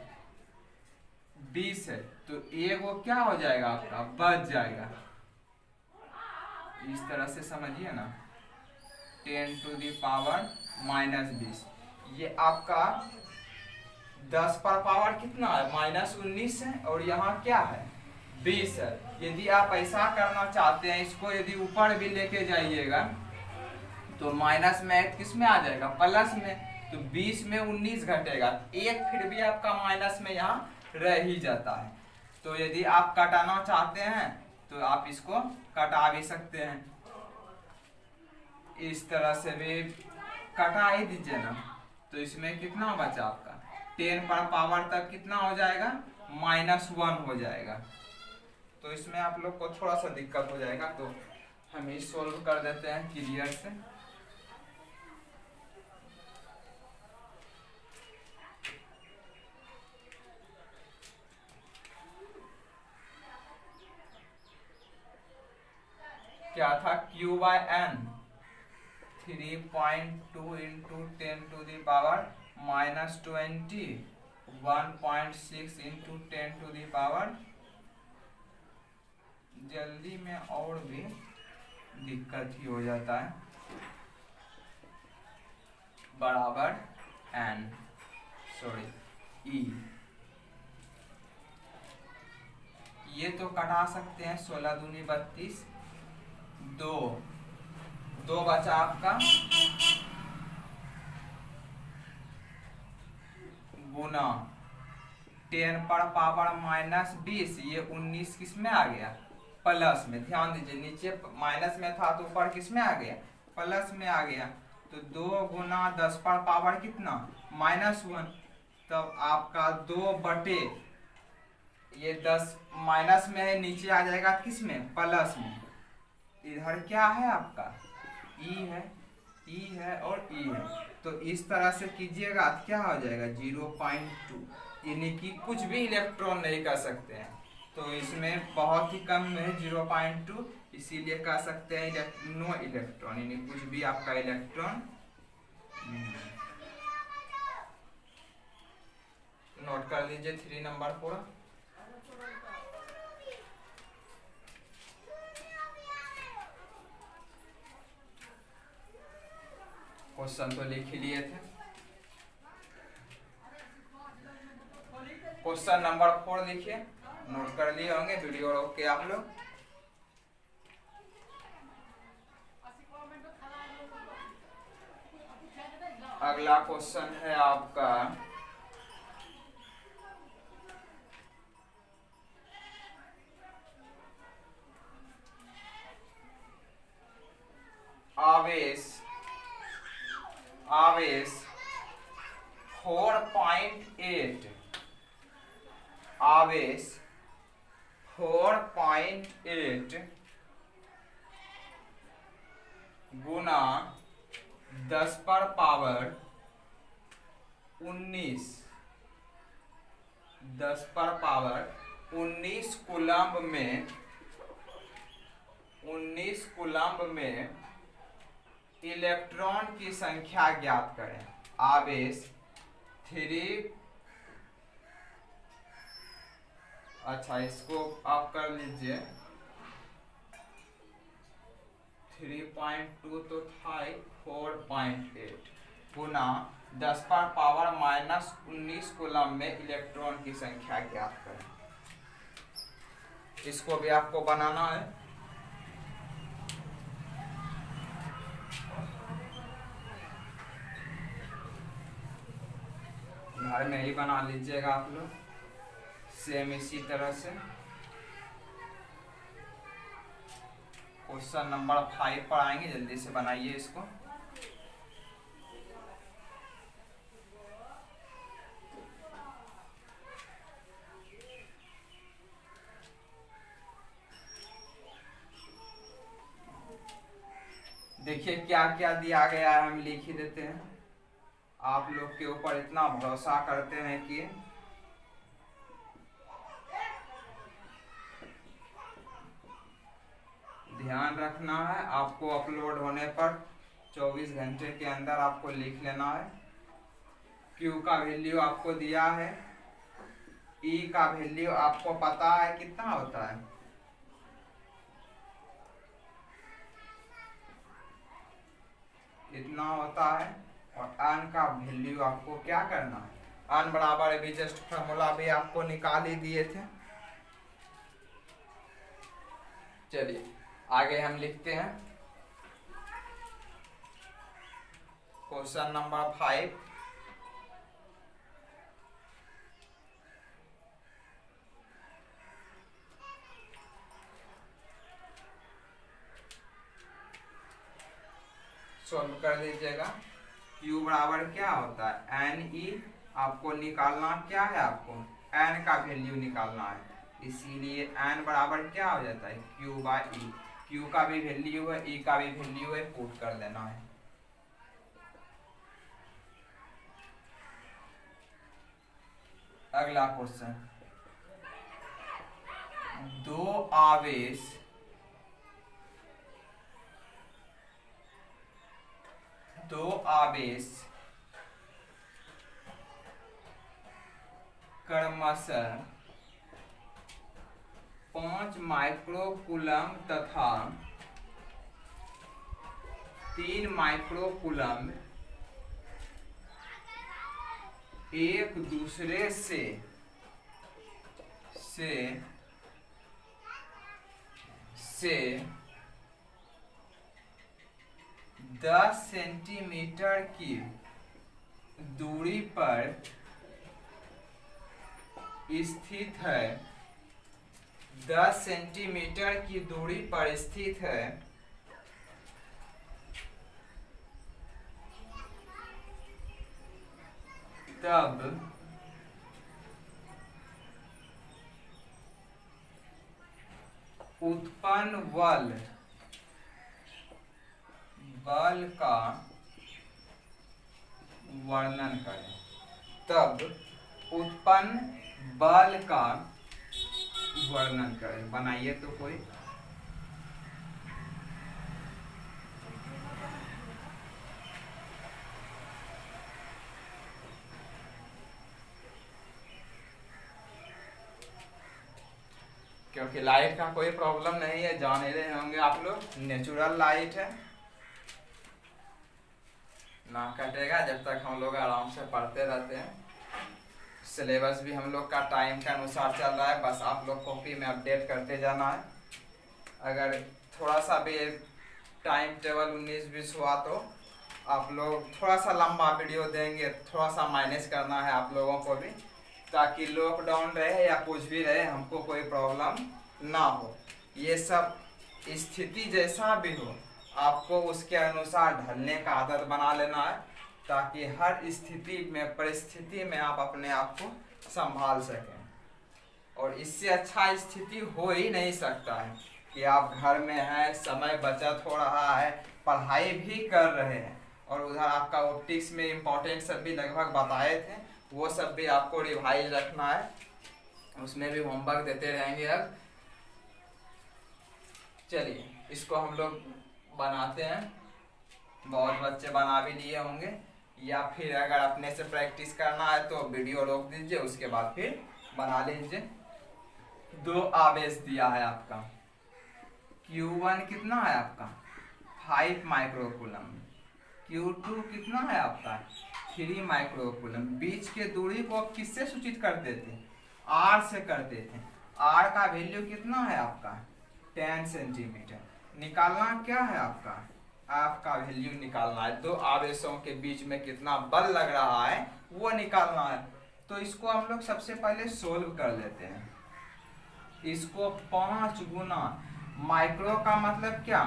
20 है। तो एक वो क्या हो जाएगा आपका, बच जाएगा। इस तरह से समझिए ना, 10 टू दी पावर -20। ये आपका 10 पर पावर कितना है, -19 है और यहाँ क्या है, 20 है। यदि आप ऐसा करना चाहते हैं, इसको यदि ऊपर भी लेके जाइएगा तो माइनस में किस में आ जाएगा, प्लस में। तो 20 में 19 घटेगा, एक फिर भी आपका माइनस में यहाँ रह ही जाता है। तो यदि आप कटाना चाहते हैं तो आप इसको कटा भी सकते हैं, इस तरह से भी कटा ही दीजिए ना। तो इसमें कितना बचा आपका, 10 पर पावर तक कितना हो जाएगा, -1 हो जाएगा। तो इसमें आप लोग को थोड़ा सा दिक्कत हो जाएगा, तो हम ही सोल्व कर देते हैं क्लियर से। क्या था, Q/N 3.2 into 10 to the power -20, 1.6 into 10 to the power, जल्दी में और भी दिक्कत ही हो जाता है, बराबर E। ये तो कटा सकते हैं, 16 दूनी 32, 2 बचा आपका, गुना 10 पर पावर -20, ये 19 किस में आ गया, प्लस में। ध्यान दीजिए, नीचे माइनस में था तो ऊपर किस में आ गया, प्लस में आ गया। तो 2 गुना 10 पर पावर कितना, -1। तब आपका 2 बटे ये 10 माइनस में है, नीचे आ जाएगा किस में, प्लस में। इधर क्या है आपका, E है और E है। तो इस तरह से कीजिएगा, क्या हो जाएगा, 0.2, यानी कि कुछ भी इलेक्ट्रॉन नहीं कर सकते हैं। तो इसमें बहुत ही कम है 0.2, इसीलिए कह सकते हैं नो इलेक्ट्रॉन, यानी कुछ भी आपका इलेक्ट्रॉन नहीं। नोट कर लीजिए 3 नंबर पूरा। क्वेश्चन तो लिख ही लिए थे। क्वेश्चन नंबर 4 लिखिए, नोट कर लिए होंगे, वीडियो रोक के आप लोग। अगला क्वेश्चन है आपका आवेश 4.8, आवेश 4.8 गुना 10 पर पावर 19, 10 पर पावर 19 कूलम्ब में इलेक्ट्रॉन की संख्या ज्ञात करें। आवेश 3, अच्छा इसको आप कर लीजिए 3.2 तो था 4.8 गुना 10⁻⁻⁻19 कूलम में इलेक्ट्रॉन की संख्या ज्ञात करें। इसको भी आपको बनाना है। घर में ही बना लीजिएगा आप लोग सेम इसी तरह से। क्वेश्चन नंबर 5 पर आएंगे, जल्दी से बनाइए इसको। देखिए क्या क्या दिया गया है, हम लिख ही देते हैं। आप लोग के ऊपर इतना भरोसा करते हैं कि ध्यान रखना है। आपको अपलोड होने पर 24 घंटे के अंदर आपको लिख लेना है। Q का वैल्यू आपको दिया है, E का वैल्यू आपको पता है कितना होता है, इतना होता है। और N का वैल्यू आपको क्या करना है, N बराबर अभी जस्ट फॉर्मूला भी आपको निकाल ही दिए थे। चलिए आगे हम लिखते हैं क्वेश्चन नंबर 5। सॉल्व कर लीजिएगा। Q बराबर क्या होता है NE, आपको निकालना क्या है, आपको N का वैल्यू निकालना है। इसीलिए N बराबर क्या हो जाता है Q/E। Q का भी वैल्यू है, E का भी वैल्यू है, पुट कर देना है। अगला क्वेश्चन, दो आवेश क्रमशः 5 माइक्रोकूलम तथा 3 माइक्रोकूलम एक दूसरे से 10 सेंटीमीटर की दूरी पर स्थित है, 10 सेंटीमीटर की दूरी पर स्थित है, तब उत्पन्न बल का वर्णन करें। तब उत्पन्न बल का वर्णन करें। बनाइए तो कोई। क्योंकि लाइट का कोई प्रॉब्लम नहीं है, जान ही रहे होंगे आप लोग, नेचुरल लाइट है, ना कटेगा जब तक हम लोग आराम से पढ़ते रहते हैं। सिलेबस भी हम लोग का टाइम के अनुसार चल रहा है, बस आप लोग कॉपी में अपडेट करते जाना है। अगर थोड़ा सा भी टाइम टेबल 19-20 हुआ तो आप लोग थोड़ा सा लंबा वीडियो देंगे, थोड़ा सा मैनेज करना है आप लोगों को भी, ताकि लॉकडाउन रहे या कुछ भी रहे हमको कोई प्रॉब्लम ना हो। ये सब स्थिति जैसा भी हो आपको उसके अनुसार ढलने का आदत बना लेना है, ताकि हर स्थिति में परिस्थिति में आप अपने आप को संभाल सकें। और इससे अच्छा स्थिति हो ही नहीं सकता है कि आप घर में हैं, समय बचत हो रहा है, पढ़ाई भी कर रहे हैं, और उधर आपका ऑप्टिक्स में इम्पोर्टेंट सब भी लगभग बताए थे, वो सब भी आपको रिवाइज रखना है, उसमें भी होमवर्क देते रहेंगे। अब चलिए इसको हम लोग बनाते हैं, बहुत बच्चे बना भी लिए होंगे। या फिर अगर अपने से प्रैक्टिस करना है तो वीडियो रोक दीजिए, उसके बाद फिर बना लीजिए। दो आवेश दिया है आपका, Q1 कितना है आपका 5 माइक्रोकूलम, Q2 कितना है आपका 3 माइक्रोकूलम। बीच के दूरी को आप किससे सूचित करते थे, R से करते थे। R का वैल्यू कितना है आपका 10 सेंटीमीटर। निकालना क्या है आपका वैल्यू निकालना है, दो आवेशों के बीच में कितना बल लग रहा है वो निकालना है। तो इसको हम लोग सबसे पहले सोल्व कर लेते हैं। इसको 5 गुना, माइक्रो का मतलब क्या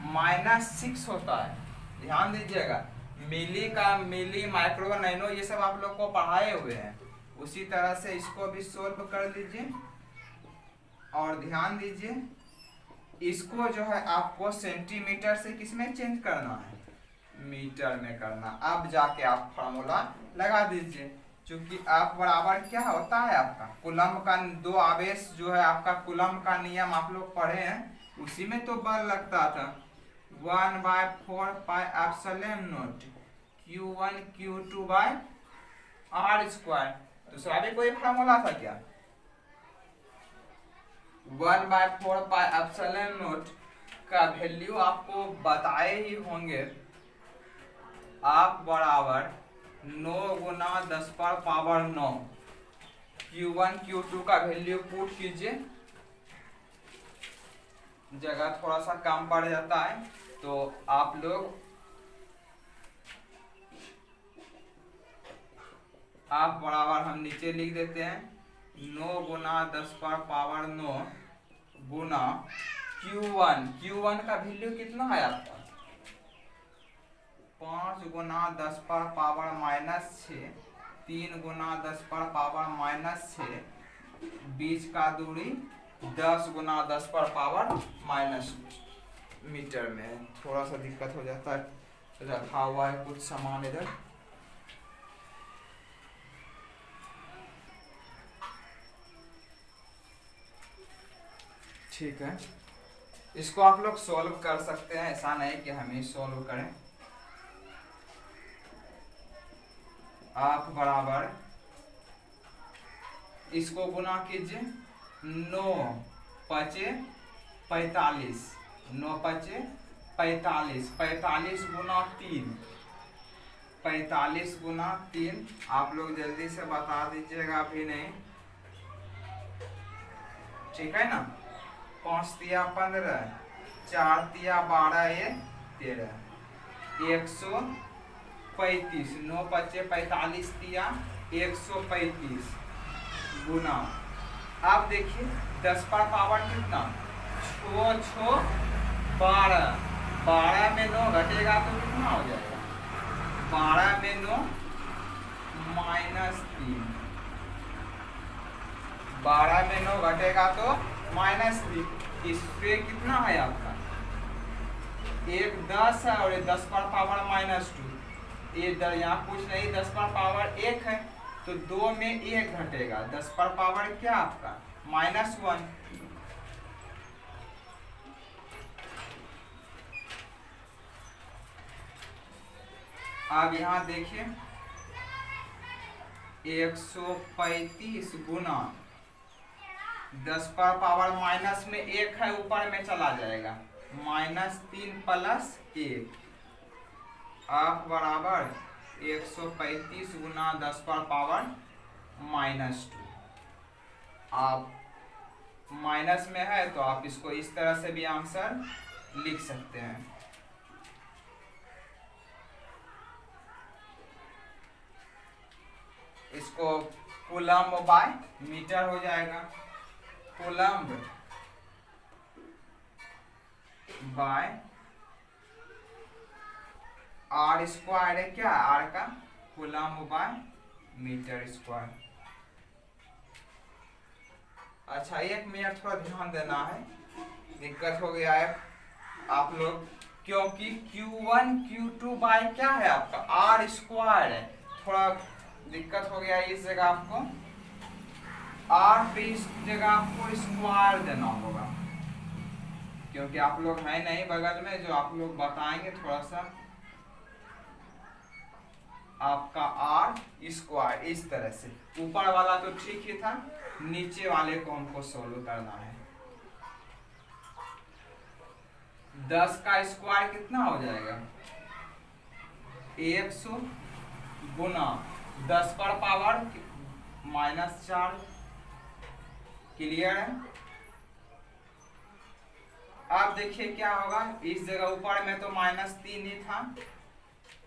-6 होता है, ध्यान दीजिएगा। मिली का मिली, माइक्रो, नैनो, ये सब आप लोग को पढ़ाए हुए हैं। उसी तरह से इसको भी सोल्व कर लीजिए और ध्यान दीजिए इसको जो है आपको सेंटीमीटर से किस में चेंज करना है, मीटर में करना। अब जाके आप फार्मूला लगा दीजिए, क्योंकि आप बराबर क्या होता है आपका कूलम का, दो आवेश जो है आपका कूलम का नियम आप लोग पढ़े हैं, उसी में तो बल लगता था। 1/4 pi epsilon naught Q1 Q2 bye R²। दूसरा भी कोई फार्मूला था क्या, 1/4 पाई एप्सिलॉन नॉट का वैल्यू आपको बताए ही होंगे। आप बराबर 9 गुना 10⁻9 Q1 Q2 का वैल्यू पुट कीजिए। जगह थोड़ा सा कम पड़ जाता है तो आप लोग बराबर हम नीचे लिख देते हैं 9 गुना 10⁻9 गुना Q1 का वैल्यू कितना है आपका 5 गुना 10⁻⁻6, 3 गुना 10⁻⁻6, बीच का दूरी 10 गुना 10⁻⁻, मीटर में। थोड़ा सा दिक्कत हो जाता है, रखा हुआ है कुछ सामान इधर। ठीक है, इसको आप लोग सॉल्व कर सकते हैं, ऐसा नहीं कि हम ही सॉल्व करें। आप बराबर इसको गुना कीजिए, 9 पचे 45, 9 पचे 45, 45 गुना 3, 45 गुना 3। आप लोग जल्दी से बता दीजिएगा, अभी नहीं, ठीक है ना। 5 तिया 15, 4 तिया 12, ये 13, 135, 9 पचे 45 तिया 135 गुना। अब देखिए 10 पर पावर कितना 6 12, 12 में 9 घटेगा तो कितना हो जाएगा 12 में 9 -3, 12 में 9 घटेगा तो -3। इससे कितना है आपका, एक 10 है और 10 पर पावर -2, ये यहाँ कुछ नहीं, 10 पर पावर 1 है तो 2 में 1 घटेगा, 10 पर पावर क्या आपका -1। अब यहाँ देखिए 135 गुना 10 पर पावर माइनस में 1 है, ऊपर में चला जाएगा, -3 + 1। आप बराबर 135 गुना 10 पर पावर -2। आप माइनस में है तो आप इसको इस तरह से भी आंसर लिख सकते हैं। इसको कूलम्ब बाय मीटर हो जाएगा, कूलम्ब बाय R² है, क्या R का कूलम्ब बाय मीटर स्क्वायर। अच्छा, 1 मिनट थोड़ा ध्यान देना है, दिक्कत हो गया है आप लोग, क्योंकि Q1 Q2 बाय क्या है आपका R² है, थोड़ा दिक्कत हो गया है। इस जगह आपको R पे इस जगह आपको स्क्वायर देना होगा, क्योंकि आप लोग हैं नहीं बगल में जो आप लोग बताएंगे थोड़ा सा। आपका आर स्क्वायर। इस तरह से ऊपर वाला तो ठीक ही था, नीचे वाले को हमको सोल्व करना है। 10 का स्क्वायर कितना हो जाएगा? 100 गुना 10 पर पावर -4। क्लियर है? अब देखिए क्या होगा, इस जगह ऊपर में तो -3 ही था।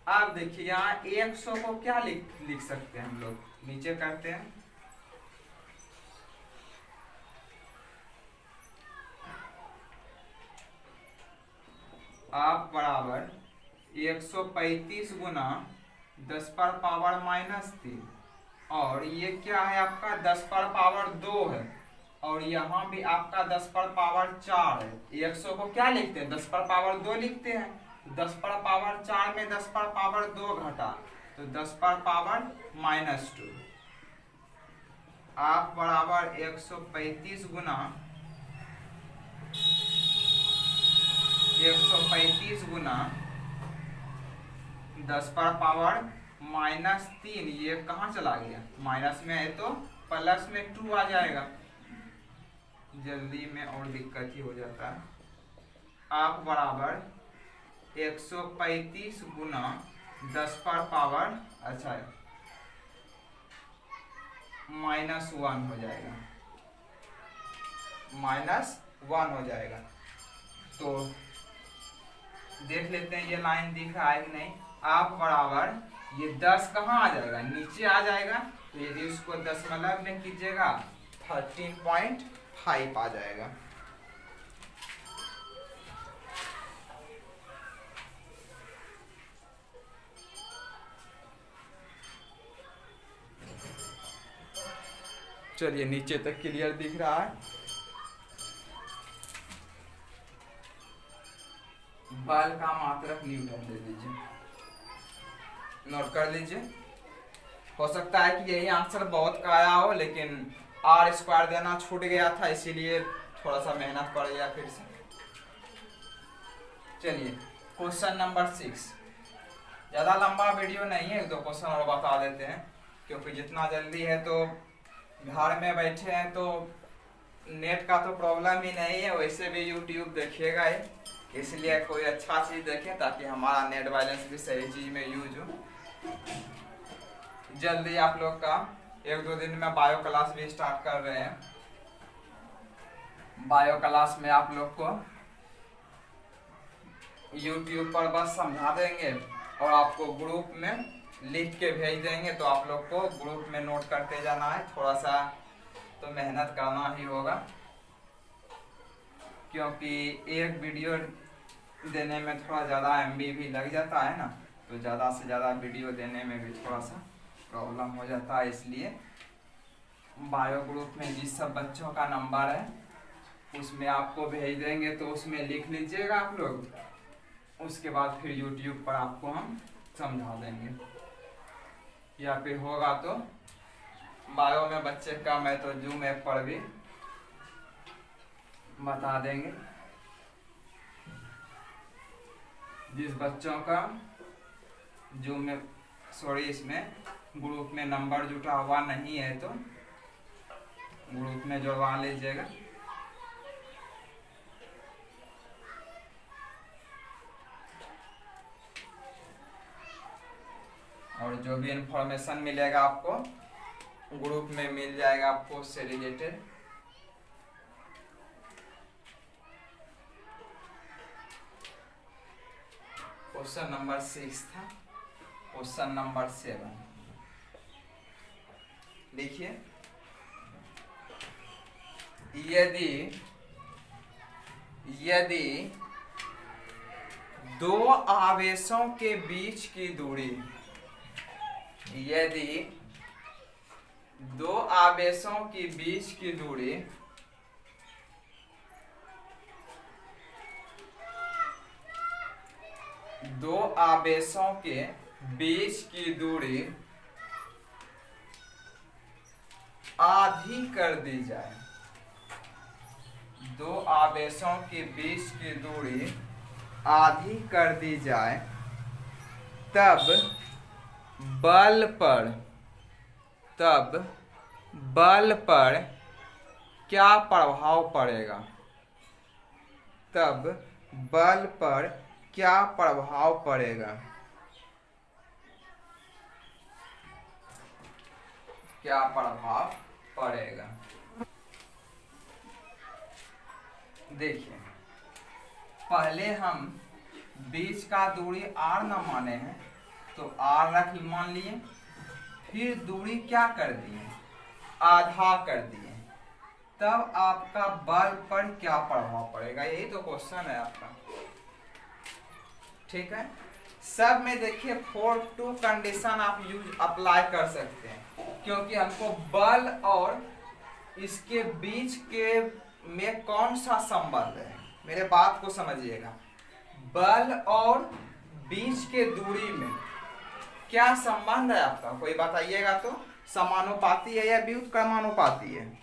अब देखिए यहाँ 100 को क्या लिख सकते हैं हम लोग, नीचे करते हैं। आप बराबर 135 गुना 10 पर पावर -3, और ये क्या है आपका 10 पर पावर 2 है, और यहाँ भी आपका 10 पर पावर 4 है। 100 को क्या लिखते हैं? 10 पर पावर 2 लिखते हैं। 10 पर पावर 4 में 10 पर पावर 2 घटा तो 10 पर पावर -2। आप बराबर 135 गुना 10 पर पावर -3, ये कहाँ चला गया? माइनस में है तो प्लस में 2 आ जाएगा। जल्दी में और दिक्कत ही हो जाता है। आप बराबर 135 गुना 10 पर पावर अच्छा -1 हो जाएगा, -1 हो जाएगा। तो देख लेते हैं ये लाइन दिख रहा है कि नहीं। आप बराबर ये 10 कहाँ आ जाएगा? नीचे आ जाएगा। तो यदि उसको दशमलव में कीजिएगा 13.5 आ जाएगा। चलिए नीचे तक क्लियर दिख रहा है। बल का मात्रक न्यूटन दे दीजिए, नोट कर लीजिए। हो सकता है कि यही आंसर बहुत का आया हो, लेकिन आर स्क्वायर देना छूट गया था, इसीलिए थोड़ा सा मेहनत पड़ गया फिर से। चलिए क्वेश्चन नंबर 6। ज़्यादा लंबा वीडियो नहीं है, 2 क्वेश्चन और बता देते हैं, क्योंकि जितना जल्दी है तो घर में बैठे हैं तो नेट का तो प्रॉब्लम ही नहीं है, वैसे भी यूट्यूब देखिएगा ही, इसलिए कोई अच्छा चीज़ देखें ताकि हमारा नेट बैलेंस भी सही चीज़ में यूज हो। जल्दी आप लोग का 1-2 दिन में बायो क्लास भी स्टार्ट कर रहे हैं। बायो क्लास में आप लोग को यूट्यूब पर बस समझा देंगे और आपको ग्रुप में लिख के भेज देंगे, तो आप लोग को ग्रुप में नोट करते जाना है। थोड़ा सा तो मेहनत करना ही होगा, क्योंकि एक वीडियो देने में थोड़ा ज़्यादा MB भी लग जाता है ना, तो ज़्यादा से ज़्यादा वीडियो देने में भी थोड़ा सा प्रॉब्लम हो जाता है। इसलिए बायो ग्रुप में जिस सब बच्चों का नंबर है उसमें आपको भेज देंगे, तो उसमें लिख लीजिएगा आप लोग, उसके बाद फिर यूट्यूब पर आपको हम समझा देंगे, या फिर होगा तो बायो में बच्चे कम है तो जूम ऐप पर भी बता देंगे। जिस बच्चों का जूम में इसमें ग्रुप में नंबर जुटा हुआ नहीं है तो ग्रुप में जुड़वा लीजिएगा। और जो भी इंफॉर्मेशन मिलेगा आपको ग्रुप में मिल जाएगा, आपको उससे रिलेटेड। क्वेश्चन नंबर 6 था। क्वेश्चन नंबर 7 देखिए, यदि 2 आवेशों के बीच की दूरी, यदि 2 आवेशों के बीच की दूरी दो आवेशों के बीच की दूरी आधी कर दी जाए, 2 आवेशों के बीच की दूरी आधी कर दी जाए, तब बल पर, तब बल पर क्या प्रभाव पड़ेगा, तब बल पर क्या प्रभाव पड़ेगा, क्या प्रभाव पड़ेगा। देखिए, पहले हम बीच का दूरी r न माने हैं तो r रख मान लिए, फिर दूरी क्या कर दिए, आधा कर दिए, तब आपका बल पर क्या प्रभाव पड़ेगा, यही तो क्वेश्चन है आपका। ठीक है, सब में देखिए 4-2 कंडीशन आप यूज अप्लाई कर सकते हैं, क्योंकि हमको बल और इसके बीच के में कौन सा संबंध है, मेरे बात को समझिएगा। बल और बीच के दूरी में क्या संबंध है आपका, कोई बताइएगा तो। समानुपाती है या व्युत्क्रमानुपाती है?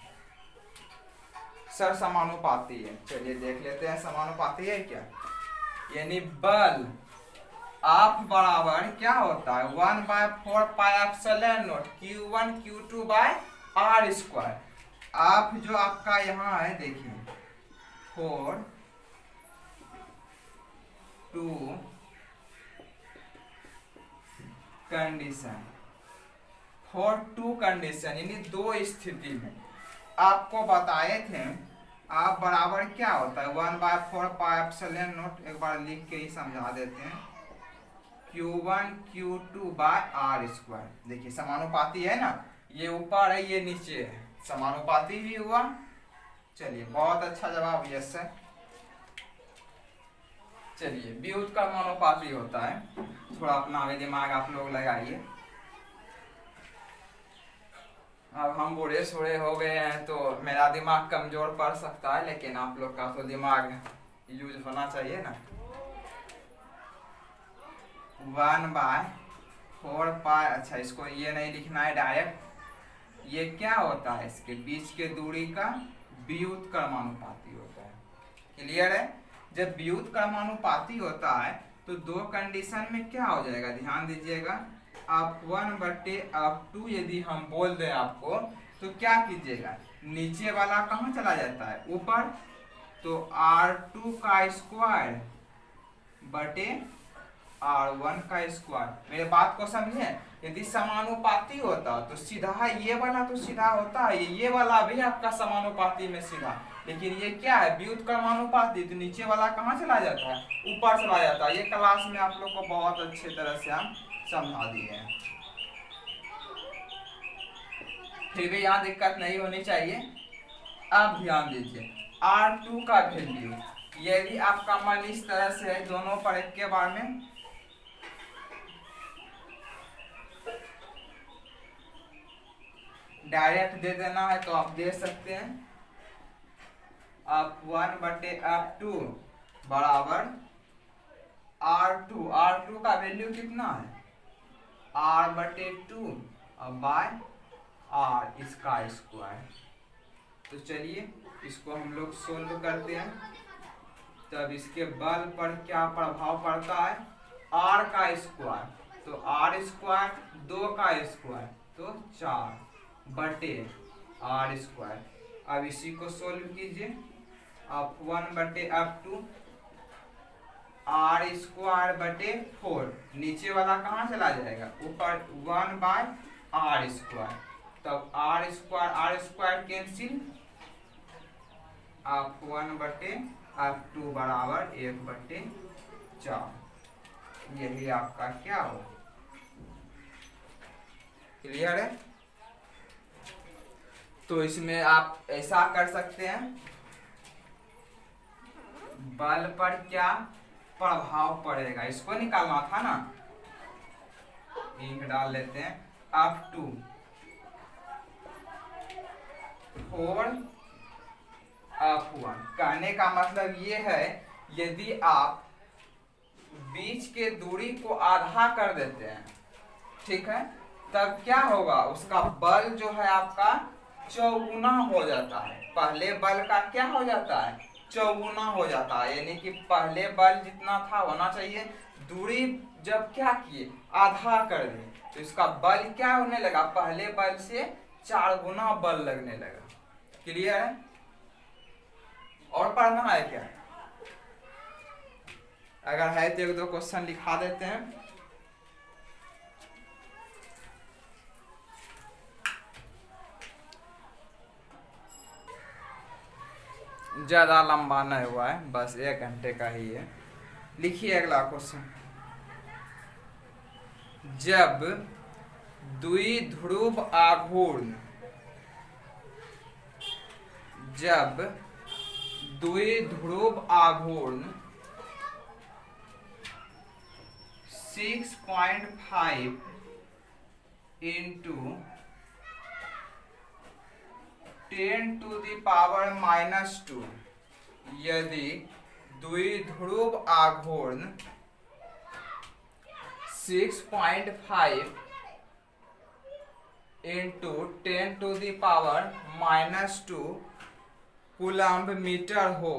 सर समानुपाती है। चलिए देख लेते हैं समानुपाती है क्या। यानी बल आप बराबर क्या होता है 1/4 pi epsilon naught Q1 Q2 by R square. आप जो आपका यहाँ है देखिए 4-2 कंडीशन, 4-2 कंडीशन यानी दो स्थिति में आपको बताए थे। आप बराबर क्या होता है 1/4 पाई एप्सिलॉन नॉट, एक बार लिख के ही समझा देते हैं, Q1 Q2 by R square. देखिए समानुपाती है ना, ये ऊपर है ये नीचे है, समानुपाती भी हुआ। चलिए बहुत अच्छा जवाब यस है। चलिए व्युत्क्रमानुपाती होता है, थोड़ा अपना भी दिमाग आप लोग लगाइए। अब हम बूढ़े सूढ़े हो गए हैं तो मेरा दिमाग कमजोर पड़ सकता है, लेकिन आप लोग का तो दिमाग यूज होना चाहिए ना। 1/4 पाई, अच्छा इसको ये नहीं लिखना है डायरेक्ट, ये क्या होता है इसके बीच के दूरी का व्युत्क्रमानुपाती होता है। क्लियर है? जब व्युत्क्रमानुपाती होता है तो दो कंडीशन में क्या हो जाएगा, ध्यान दीजिएगा। आप 1/2 यदि हम बोल दें आपको तो क्या कीजिएगा, नीचे वाला कहाँ चला जाता है ऊपर, तो R2 का स्क्वायर बटे R1 का स्क्वायर। मेरे बात को समझे। यदि समानुपाती होता तो सीधा ये वाला तो सीधा होता है, ये वाला भी आपका समानुपाती में सीधा, लेकिन ये क्या है व्युत्क्रमानुपाती, तो नीचे वाला कहाँ चला जाता है, ऊपर चला जाता है। ये क्लास में आप लोग को बहुत अच्छे तरह से हम समझा दिए हैं, फिर भी यहाँ दिक्कत नहीं होनी चाहिए। अब ध्यान दीजिए R2 का वैल्यू, यदि आपका मन इस तरह से है दोनों पर एक के बार में, डायरेक्ट दे देना है तो आप दे सकते हैं। आप 1/2 बराबर R2 का वैल्यू कितना है R/2 और बाय R इसका स्क्वायर। तो चलिए इसको हम लोग सोल्व करते हैं। तब इसके बल पर क्या प्रभाव पड़ता है, R का स्क्वायर, तो R स्क्वायर 2 का स्क्वायर तो 4 बटे R स्क्वायर। अब इसी को सोल्व कीजिए। आप 1/2 R स्क्वायर बटे 4, नीचे वाला कहाँ चला जाएगा ऊपर 1/R स्क्वायर, तब R स्क्वायर कैंसिल, आप 1/2 बराबर 1/4। यही आपका क्या हो, क्लियर है? तो इसमें आप ऐसा कर सकते हैं, बल पर क्या प्रभाव पड़ेगा इसको निकालना था ना, इंक डाल लेते हैं। अप टू 4/1, कहने का मतलब ये है यदि आप बीच के दूरी को आधा कर देते हैं, ठीक है, तब क्या होगा, उसका बल जो है आपका चौगुना हो जाता है। पहले बल का क्या हो जाता है, चौगुना हो जाता है, यानी कि पहले बल जितना था होना चाहिए दूरी जब क्या किए, आधा कर दिए, तो इसका बल क्या होने लगा, पहले बल से 4 गुना बल लगने लगा। क्लियर है? और पढ़ना है क्या? अगर है तो 1-2 क्वेश्चन लिखा देते हैं। ज्यादा लंबा नहीं हुआ है, बस 1 घंटे का ही है। लिखिए अगला क्वेश्चन। जब द्विध्रुव आघूर्ण, जब द्विध्रुव आघूर्ण 6.5 इंटू 10⁻⁻², यदि द्विध्रुव आघूर्ण 6.5 इंटू 10⁻⁻² कूलम्ब मीटर हो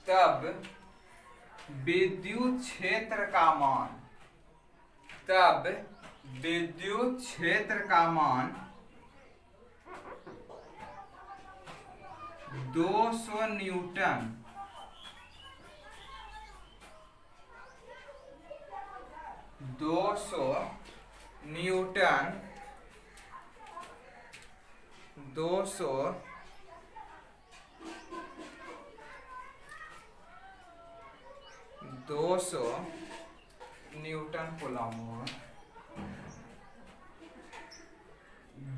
तब विद्युत क्षेत्र का मान, तब विद्युत क्षेत्र का मान 200 न्यूटन, 200 न्यूटन, 200 न्यूटन कूलम्ब होगा,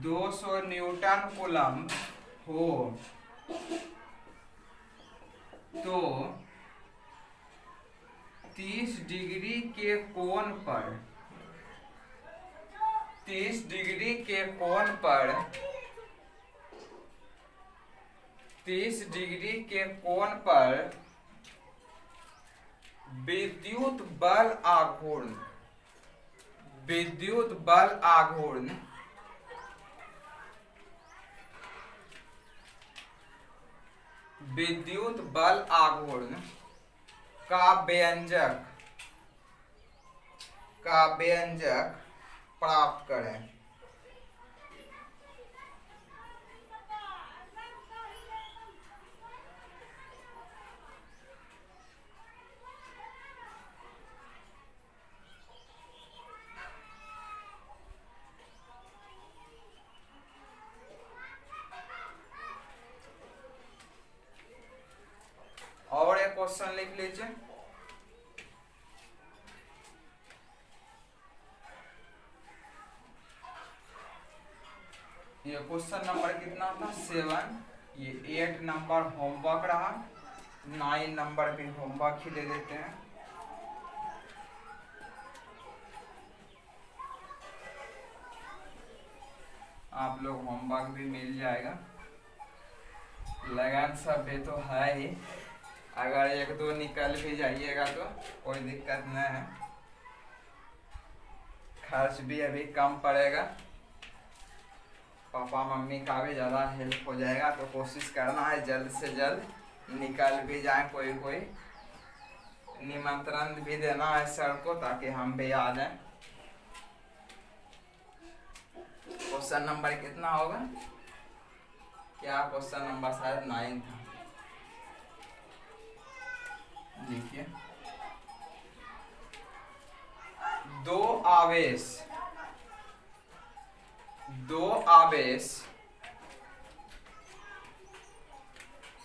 200 न्यूटन कूलम्ब हो तो 30 डिग्री के कोण पर, 30 डिग्री के कोण पर, 30 डिग्री के कोण पर विद्युत बल आघूर्ण, विद्युत बल आघूर्ण विद्युत बल आघूर्ण का व्यंजक प्राप्त करें। और एक क्वेश्चन लिख लीजिए। ये क्वेश्चन नंबर कितना था, 7। ये 8 नंबर होमवर्क रहा, 9 नंबर भी होमवर्क ही दे देते हैं। आप लोग होमवर्क भी मिल जाएगा, लगन सब भी तो है ही। अगर 1-2 निकल भी जाइएगा तो कोई दिक्कत नहीं है, खर्च भी अभी कम पड़ेगा, पापा मम्मी का भी ज़्यादा हेल्प हो जाएगा। तो कोशिश करना है जल्द से जल्द निकल भी जाए, कोई कोई निमंत्रण भी देना है सर को ताकि हम भी आ जाएं। क्वेश्चन नंबर कितना होगा, क्या क्वेश्चन नंबर शायद 9 था। देखिए, दो आवेश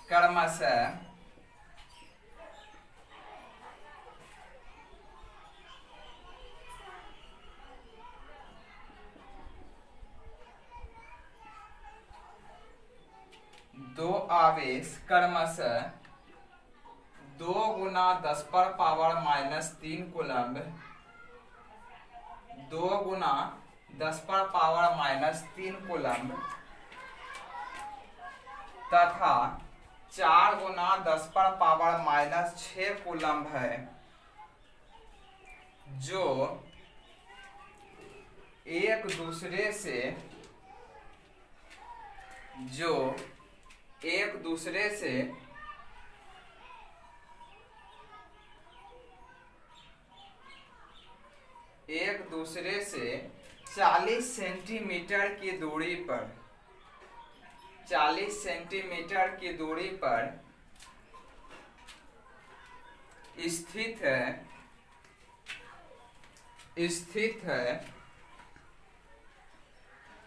क्रमशः दो आवेश क्रमशः 2 गुना 10⁻³ कूलम्ब, 2 गुना 10⁻³ कूलम्ब तथा 4 गुना 10⁻⁻6 कूलम्ब है, जो एक दूसरे से जो एक दूसरे से एक दूसरे से 40 सेंटीमीटर की दूरी पर 40 सेंटीमीटर की दूरी पर स्थित है।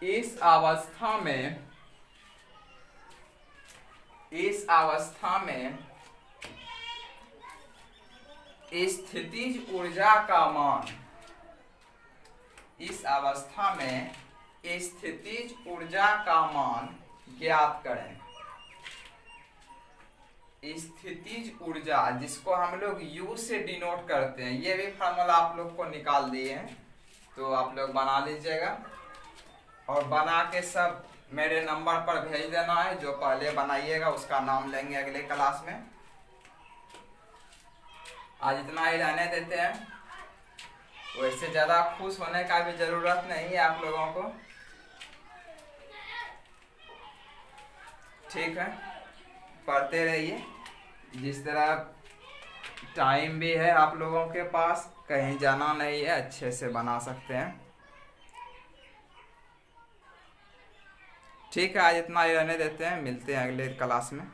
इस अवस्था में स्थितिज ऊर्जा का मान स्थितिज ऊर्जा का मान ज्ञात करें। स्थितिज ऊर्जा जिसको हम लोग U से डिनोट करते हैं, ये भी फार्मूला आप लोग को निकाल दिए हैं, तो आप लोग बना लीजिएगा और बना के सब मेरे नंबर पर भेज देना है। जो पहले बनाइएगा उसका नाम लेंगे अगले क्लास में। आज इतना ही रहने देते हैं। वैसे ज़्यादा खुश होने का भी ज़रूरत नहीं है आप लोगों को, ठीक है। पढ़ते रहिए। जिस तरह टाइम भी है आप लोगों के पास, कहीं जाना नहीं है, अच्छे से बना सकते हैं। ठीक है, आज इतना ही रहने देते हैं। मिलते हैं अगले क्लास में।